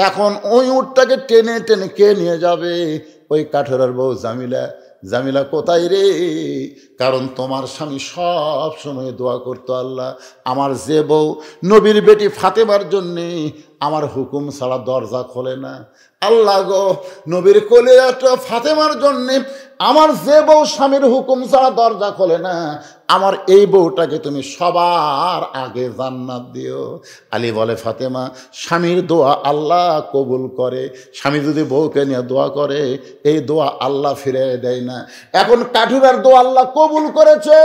এখন ওই উটটাকে টেনে টেনে কে নিয়ে যাবে? ওই কাঠুরের বউ জামিলা। জামিলা কোথায় রে? কারণ তোমার স্বামী সব সময় দোয়া করতো, আল্লাহ আমার যে বউ নবীর বেটি ফাতেমার জন্যে আমার হুকুম ছাড়া দরজা খোলে না, আল্লাহ গো নবীর কোলে একটা ফাতেমার জন্যে আমার যে বউ স্বামীর হুকুম ছাড়া দরজা খোলে না, আমার এই বউটাকে তুমি সবার আগে জান্নাত দিও। আলী বলে, ফাতেমা, স্বামীর দোয়া আল্লাহ কবুল করে। স্বামী যদি বউকে নিয়ে দোয়া করে, এই দোয়া আল্লাহ ফিরে দেয় না। এখন কাঠুরার দোয়া আল্লাহ কবুল করেছে।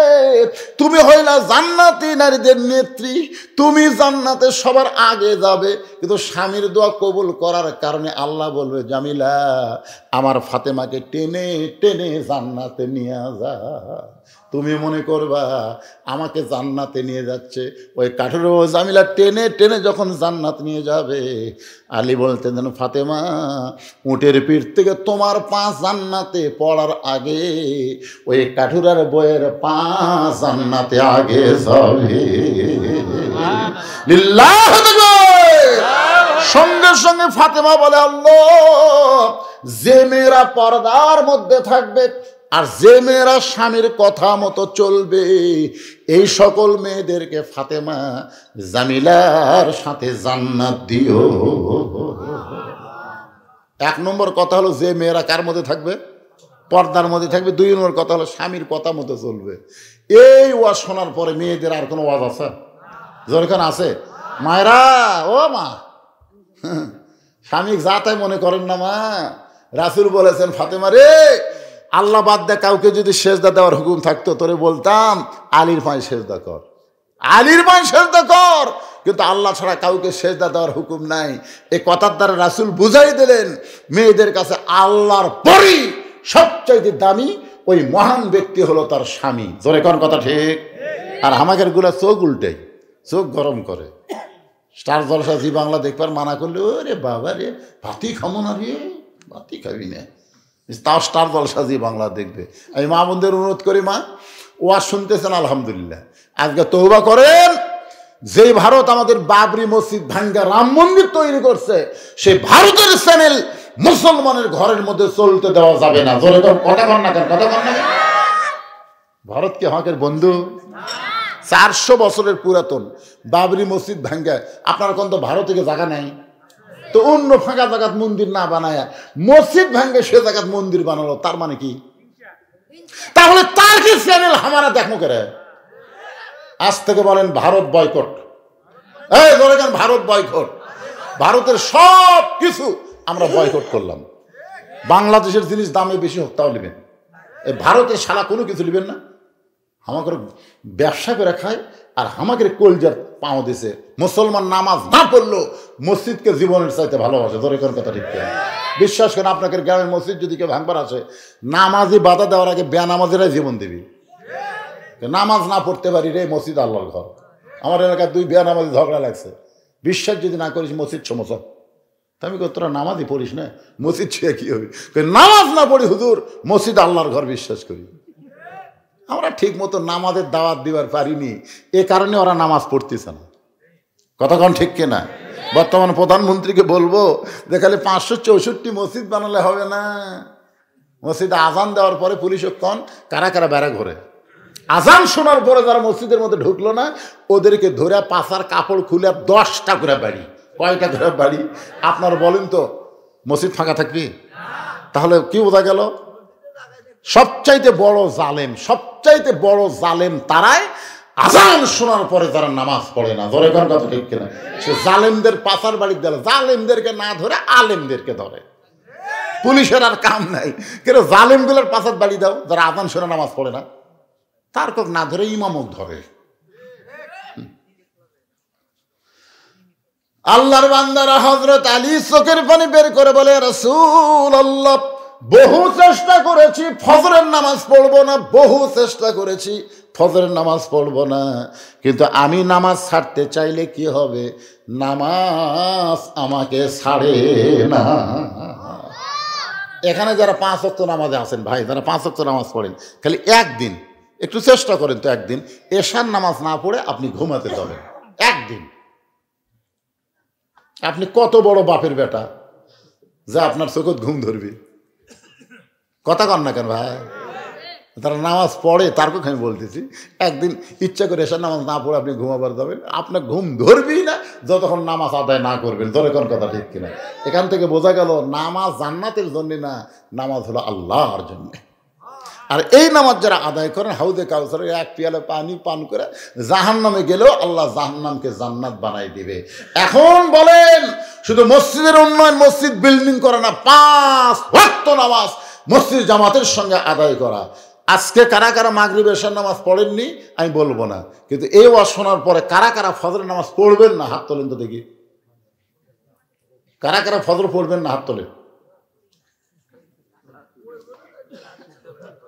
তুমি হইলা জান্নাতি নারীদের নেত্রী, তুমি জান্নাতে সবার আগে যাবে, কিন্তু স্বামীর দোয়া কবুল করার কারণে আল্লাহ বলবে, জামিলা আমার ফাতেমাকে টেনে টেনে জান্নাতে নিয়ে যা। তুমি মনে করবা আমাকে জান্নাতে নিয়ে যাচ্ছে, ওই কাঠুর জামিলা টেনে টেনে যখন জান্নাত নিয়ে যাবে, আলী বলতেন, যেন ফাতেমা উটের পিঠ থেকে তোমার পা জান্নাতে পড়ার আগে ওই কাঠুরার বইয়ের পা জান্নাতে আগে যাবে। লিল্লাহ। সঙ্গে সঙ্গে ফাতেমা বলে, আল্লাহ যে মেয়েরা পর্দার মধ্যে থাকবে আর যে মেয়েরা স্বামীর কথা মতো চলবে, এই সকল মেয়েদেরকে ফাতেমা জামিলার সাথে জান্নাত দিও। এক নম্বর কথা হলো যে মেয়েরা কার মধ্যে থাকবে, পর্দার মধ্যে থাকবে। দুই নম্বর কথা হলো স্বামীর কথা মতো চলবে। এই ওয়াজ শোনার পরে মেয়েদের আর কোনো ওয়াজ আছে? যেখানে আছে মায়েরা, ও মা, স্বামী যা তাই মনে করেন না মা। রাসূল বলেছেন ফাতেমা রে, আল্লাহ বাদ দে কাউকে যদি সেজদা দেওয়ার হুকুম থাকতো তোরে বলতাম আলীর পায়ে সেজদা কর, আলীর পায়ে সেজদা কর, কিন্তু আল্লাহ ছাড়া কাউকে সেজদা দেওয়ার হুকুম নাই। এই কথার দ্বারা রাসূল বুঝাই দিলেন মেয়েদের কাছে আল্লাহর পরই সবচাইতে দামি ওই মহান ব্যক্তি হলো তার স্বামী। জোরে কোন কথা ঠিক? আর আমাদের গুলা চোখ উল্টে, চোখ গরম করে। স্টার জলসা জি বাংলা দেখবার মানা করলে ওরে বাবা রে, ভাতি খামো না রে, ভাতি খাবি না, তাও স্টার জলসা জি বাংলা দেখবে। আমি মা বোনদের অনুরোধ করি, মা ওয়াজ শুনতেছেন আলহামদুলিল্লাহ, আজকে তওবা করেন। যেই ভারত আমাদের বাবরি মসজিদ ভাঙ্গা রাম মন্দির তৈরি করছে, সেই ভারতের চ্যানেল মুসলমানের ঘরের মধ্যে চলতে দেওয়া যাবে না। জোরে কথা বল না কেন, কথা বল না। ভারত কি হকের বন্ধু? 400 বছরের পুরাতন বাবরি মসজিদ ভাঙ্গা আপনার কোন তো ভারত থেকে জায়গা নাই, তো অন্য ফাঁকা জায়গাত মন্দির না বানায় মসজিদ ভাঙ্গে সে জায়গাত মন্দির বানালো, তার মানে কি? তাহলে তার কি চ্যানেল হামারা দেখো করে? আজ থেকে বলেন ভারত বয়কট, এই বলেন ভারত বয়কট। ভারতের সব কিছু আমরা বয়কট করলাম। বাংলাদেশের জিনিস দামে বেশি হোক তাও নেবেন, এই ভারতের শালা কোনো কিছু নেবেন না। আমাকে ব্যবসা করে খায় আর আমাকে কলজার পাও দিছে। মুসলমান নামাজ না পড়লো মসজিদকে জীবনের চাইতে ভালোবাসে। ধরে কোন কথা ঠিক? বিশ্বাস করেন, আপনাকে গ্রামের মসজিদ যদি কেউ ভাঙবার আসে, নামাজি বাধা দেওয়ার আগে বেনামাজিরাই জীবন দিবি। নামাজ না পড়তে পারি রে, মসজিদ আল্লাহর ঘর। আমার এলাকায় 2 বেনামাজি ঝগড়া লাগছে, বিশ্বাস যদি না করিস মসজিদ সমস্যা। আমি কই তোরা নামাজই পড়িস না, মসজিদ ছুঁয়ে কি হবে? নামাজ না পড়ি হুজুর, মসজিদ আল্লাহর ঘর বিশ্বাস করি। আমরা ঠিক মতো নামাজের দাওয়াত দিবার পারিনি, এ কারণে ওরা নামাজ পড়তেছে না। কতক্ষণ ঠিক কিনা? বর্তমান প্রধানমন্ত্রীকে বলবো যে খালি 564 মসজিদ বানালে হবে না। মসজিদে আজান দেওয়ার পরে পুলিশ কন কারা কারা বেড়া ঘরে, আজান শোনার পরে যারা মসজিদের মধ্যে ঢুকলো না ওদেরকে ধরে পাশার কাপড় খুলে 10টা করে বাড়ি। কয়টা করে বাড়ি আপনার বলেন তো? মসজিদ ফাঁকা থাকবি? তাহলে কি বোঝা গেল? সবচাইতে বড় জালেম, সবচাইতে বড় জালেম তারাই আজান শোনার পরে যারা নামাজ পড়ে না। ধরে কোন কথা ঠিক কিনা? সে জালেমদের পাশার বাড়ির দেয়, জালেমদেরকে না ধরে আলেমদেরকে ধরে। পুলিশের আর কাম নাই, কেন জালেমগুলোর পাশার বাড়ি দাও যারা আজান শোনা নামাজ পড়ে না, তার কক না ধরে ইমামক ধরে। আল্লাহর বান্দারা হযরত আলী চোখের পানি বের করে বলে, রাসূলুল্লাহ বহু চেষ্টা করেছি ফজরের নামাজ পড়বো না, বহু চেষ্টা করেছি ফজরের নামাজ পড়বো না, কিন্তু আমি নামাজ ছাড়তে চাইলে কি হবে? নামাজ আমাকে ছাড়ে না। এখানে যারা 5 ওয়াক্ত নামাজে আছেন ভাই, যারা 5 ওয়াক্ত নামাজ পড়েন, খালি একদিন একটু চেষ্টা করেন তো, একদিন এশার নামাজ না পড়ে আপনি ঘুমাতে যাবেন। একদিন আপনি কত বড় বাপের বেটা যা আপনার চোখত ঘুম ধরবি? কথা কন না কেন ভাই? তারা নামাজ পড়ে, তার কথা আমি বলতেছি। একদিন ইচ্ছা করে এশার নামাজ না পড়ে আপনি ঘুমাবার যাবেন, আপনার ঘুম ধরবি না যতক্ষণ নামাজ আদায় না করবেন। ধরে কোন কথা ঠিক কিনা? এখান থেকে বোঝা গেল নামাজ জান্নাতের জন্য না, নামাজ হলো আল্লাহর জন্য। আর এই নামাজ যারা আদায় করেন হাউদে কাউসারে 1 পিয়ালা পানি পান করে জাহান্নামে গেলেও আল্লাহ জাহান্নামকে জান্নাত বানাই দিবে। এখন বলেন শুধু মসজিদের উন্নয়ন, মসজিদ বিল্ডিং করা না, 5 ওয়াক্ত নামাজ মসজিদ জামাতের সঙ্গে আদায় করা। আজকে কারা কারা মাগরিব এশার নামাজ পড়েননি আমি বলবো না, কিন্তু এই ওয়াজ শোনার পরে কারা কারা ফজরের নামাজ পড়বেন না হাত তোলেন তো দেখি। কারা কারা ফজর পড়বেন না হাত তোলেন।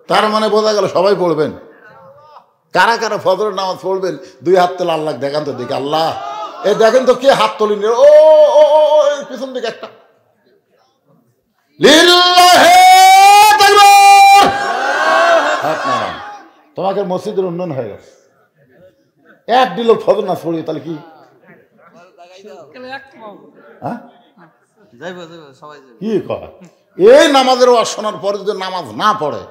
তার মানে বোঝা গেল সবাই পড়বেন। কারা কারা ফজরের নামাজ পড়বেন 2 হাত তোলা আল্লাহ দেখান তো দেখি। আল্লাহ এই দেখেন তো কে হাত তোলেন? ও পিছন দিকে একটা। তোমাকে মসজিদের উন্নয়ন হয়ে গেছে। 1 লোক ফজর নামাজ পড়ি তাহলে কি? যাইবো সবাই যাইবো। কি কয় এই নামাজের ওয়াজ শোনার পরে যদি নামাজ না পড়ে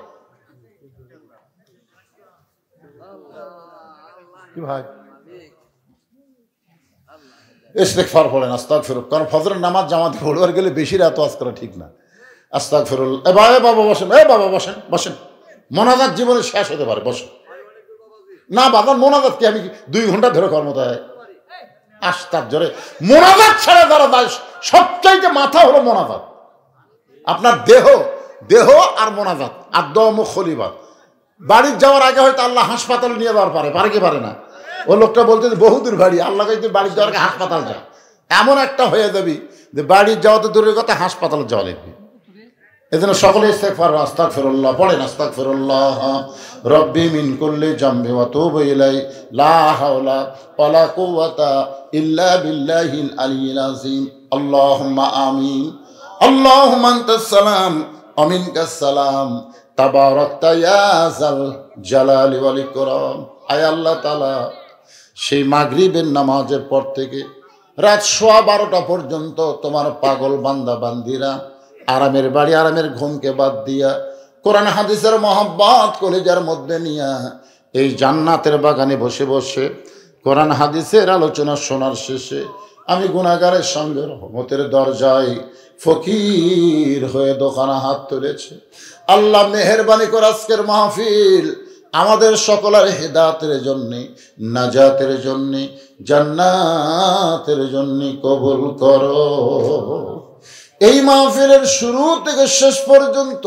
কি ভাই ইস্তেগফার পড়েন, আস্তাগফিরুল্লাহ। কারণ ফজরের নামাজ জামাতে পড়বার গেলে বেশি রাত ওয়াজ করা ঠিক না। আস্তাগফিরুল্লাহ। এ বাবা বসেন, বাবা বসেন বসেন। মোনাজাত জীবনে শেষ হতে পারে, বসেন। না বাবা মোনাজাত কি আমি 2 ঘন্টা ধরে কর্মতা আশ্চর্য। মোনাজাত ছাড়া যারা যায় সবচাইতে মাথা হলো মোনাজাত। আপনার দেহ আর মোনাজাত আর দম খলিবাত। বাড়ির যাওয়ার আগে হয়তো আল্লাহ হাসপাতালে নিয়ে যাওয়ার পারে কি পারে না? ও লোকটা বলতে বহুদূর বাড়ি, আল্লাহ কাছে বাড়ির যাওয়ার আগে হাসপাতাল যা, এমন একটা হয়ে যাবি যে বাড়ির যাওয়া তো দূরের কথা, হাসপাতালে যাওয়া লাগবে। এজন্য সকলে ইস্তেগফার আস্তাগফিরুল্লাহ পড়েন। আস্তাগফিরুল্লাহ রব্বি মিন কুল্লি জামবি ওয়া তুবু ইলাই লা হাওলা ওয়ালা কুওয়াতা ইল্লা বিল্লাহিল আলিয়্যিল আযীম। আল্লাহুম্মা আমিন। আল্লাহুম্মা আনতাস সালাম ওয়া মিনকাস সালাম তাবারাকতা ইয়া যাল জালালি ওয়াল ইকরাম। আয় আল্লাহ তাআলা, সেই মাগরিবের নামাজের পর থেকে রাত 12:15 পর্যন্ত তোমার পাগল বান্দা বান্দিরা আরামের বাড়ি আরামের ঘুমকে বাদ দিয়া কোরআন হাদিসের মহব্বত কলিজার মধ্যে নিয়া এই জান্নাতের বাগানে বসে বসে কোরআন হাদিসের আলোচনা শোনার শেষে আমি গুনাহগারের সঙ্গে রহমতের দরজায় ফকির হয়ে দোকানে হাত তুলেছে। আল্লাহ মেহেরবানি করে আজকের মাহফিল আমাদের সকলের হেদায়েতের জন্য, নাজাতের জন্য, জান্নাতের জন্য কবুল করো। এই মাহফিলের শুরু থেকে শেষ পর্যন্ত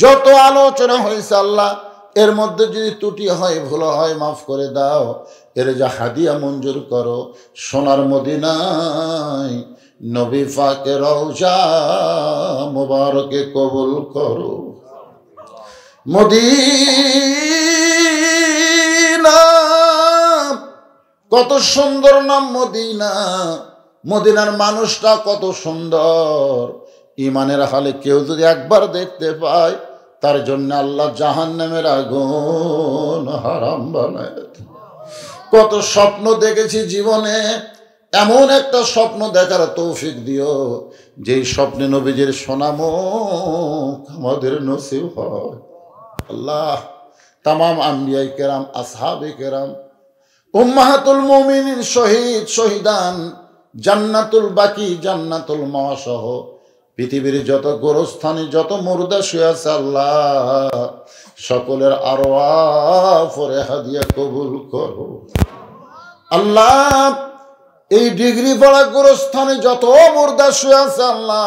যত আলোচনা হয়েছে আল্লাহ, এর মধ্যে যদি ত্রুটি হয়, ভুল হয়, মাফ করে দাও। এর যা হাদিয়া মঞ্জুর করো, সোনার মদিনায় নবী পাকের রওজা মুবারকে কবুল করো। মদিনা কত সুন্দর নাম মদিনা, মদিনার মানুষটা কত সুন্দর। ইমানের হালে কেউ যদি একবার দেখতে পায়, তার জন্য আল্লাহ জাহান্নামের আগুন হারাম বানায়। কত স্বপ্ন দেখেছি জীবনে, এমন একটা স্বপ্ন দেখার তৌফিক দিও যেই স্বপ্নে নবীজির সোনামুখ আমাদের নসিব হয়। আল্লাহ তামাম আম্বিয়ায়ে কেরাম, আসহাবে কেরাম, উম্মাহাতুল মুমিনিন, শহীদ শহীদান, জান্নাতুল বাকি, জান্নাতুল মাওয়া সহ পৃথিবীর যত গোরস্থানে যত মুর্দা শুয়ে আছে আল্লাহ সকলের আরওয়াহ পরে হাদিয়া কবুল করো। আল্লাহ এই ডিগ্রি পড়া গোরস্থানে যত মুর্দা শুয়ে আছে আল্লাহ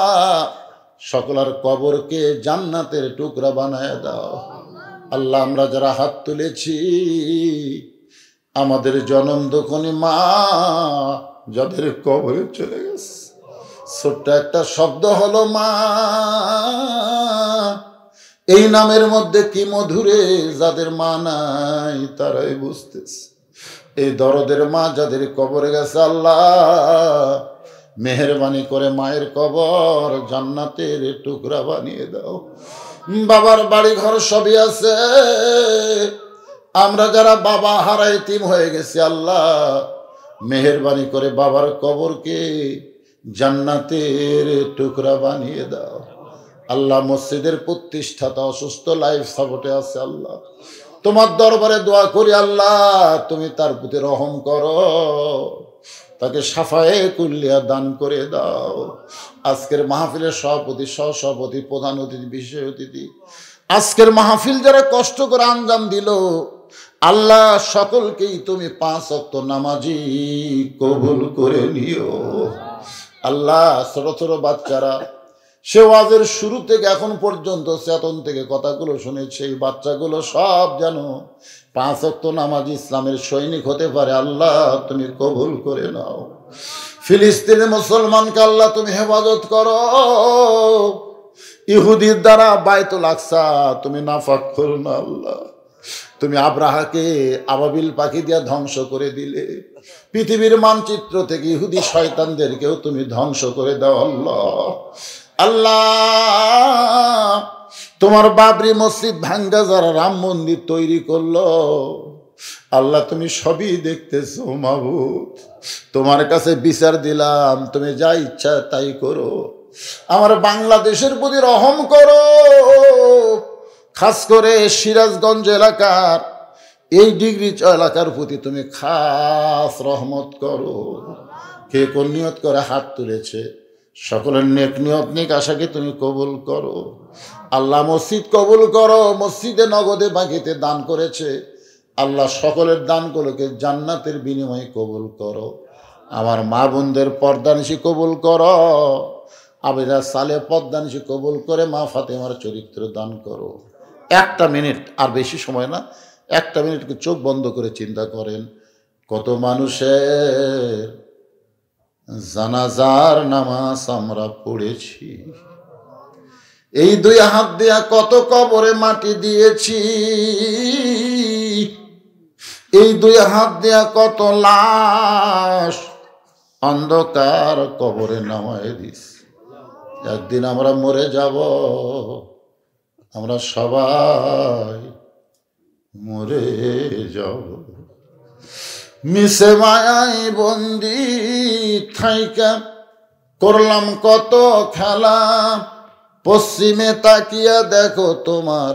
সকলের কবরকে জান্নাতের টুকরা বানায় দাও। আল্লাহ আমরা যারা হাত তুলেছি, আমাদের জনম দুঃখনী মা যাদের কবরে চলে গেছে, ছোট্ট একটা শব্দ হলো মা, এই নামের মধ্যে কি মধুরে, যাদের মা নাই তারাই বুঝতেছে। এই দরদের মা যাদের কবরে গেছে আল্লাহ মেহেরবানি করে মায়ের কবর জান্নাতের টুকরা বানিয়ে দাও। বাবার বাড়ি ঘর সবই আছে, আমরা যারা বাবা হারা এতিম হয়ে গেছি আল্লাহ মেহেরবানি করে বাবার কবরকে জান্নাতের টুকরা বানিয়ে দাও। আল্লাহ মসজিদের প্রতিষ্ঠাতা অসুস্থ, লাইফ সাপোর্টে আছে আল্লাহ তোমার দরবারে দোয়া করি আল্লাহ তুমি তার প্রতি রহম করো, তাকে সাফায়ে কুল্লিয়া দান করে দাও। আজকের মাহফিলের সভাপতি, সহসভাপতি, প্রধান অতিথি, বিশেষ অতিথি, আজকের মাহফিল যারা কষ্ট করে আঞ্জাম দিল আল্লাহ সকলকেই তুমি 5 ওয়াক্ত নামাজি কবুল করে নিও। আল্লাহ ছোট ছোট বাচ্চারা সে ওয়াজের শুরু থেকে এখন পর্যন্ত চেতন থেকে কথাগুলো শুনেছে, এই বাচ্চাগুলো সব যেন 5 ওয়াক্ত নামাজি ইসলামের সৈনিক হতে পারে। আল্লাহ তুমি কবুল করে নাও। ফিলিস্তিনের মুসলমানকে আল্লাহ তুমি হেফাজত করো। ইহুদির দ্বারা বাইতুল আকসা তুমি নাফাক করো না আল্লাহ। তুমি আব্রাহাকে আবাবিল পাখি দিয়া ধ্বংস করে দিলে, পৃথিবীর মানচিত্র থেকে ইহুদি শয়তানদেরকেও তুমি ধ্বংস করে দাও আল্লাহ। আল্লাহ তোমার বাবরি মসজিদ ভাঙ্গা যারা রাম মন্দির তৈরি করলো আল্লাহ তুমি সবই দেখতেছো মাবুদ, তোমার কাছে বিচার দিলাম, তুমি যা ইচ্ছা তাই করো। আমার বাংলাদেশের প্রতি রহম করো। খাস করে সিরাজগঞ্জ এলাকার এই ডিগ্রি এলাকার প্রতি তুমি খাস রহমত করো। কে কোন নিয়ত করে হাত তুলেছে, সকলের নেক নিয়ত নেক আশাকে তুমি কবুল করো। আল্লাহ মসজিদ কবুল করো। মসজিদে নগদে বাকিতে দান করেছে, আল্লাহ সকলের দানগুলোকে জান্নাতের বিনিময়ে কবুল করো। আমার মা বোনদের পর্দানিশি কবুল করো। আবেদা সালে পর্দানিশি কবুল করে মা ফাতেমার চরিত্র দান করো। একটা মিনিট, আর বেশি সময় না, একটা মিনিটকে চোখ বন্ধ করে চিন্তা করেন, কত মানুষের জানাজার নামাজ আমরা পড়েছি। এই দুই হাত দিয়া কত কবরে মাটি দিয়েছি। এই দুই হাত দিয়া কত লাশ অন্ধকার কবরে নামায় দিস। একদিন আমরা মরে যাব, আমরা সবাই মরে যাব। মিশে মায়াই বন্দি থাইকা করলাম কত খেলা। পশ্চিমে তাকিয়া দেখো তোমার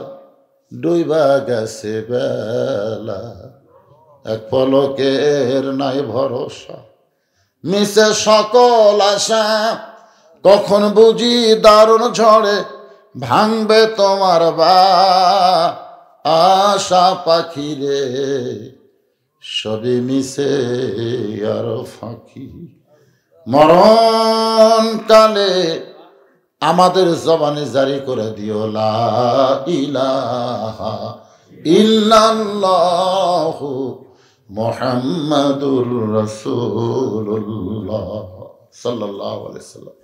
ডুইবা গেছে বেলা। এক পলকের নাই ভরসা, মিশে সকল আশা। কখন বুঝি দারুণ ঝড়ে ভাঙবে তোমার আশা পাখি রে। সবে মিশে আর ফাঁকি। মরণ কালে আমাদের জবানে জারি করে দিও লা ইলাহা ইল্লাল্লাহু মুহাম্মাদুর রাসূলুল্লাহ সাল্লাল্লাহু আলাইহি ওয়াসাল্লাম।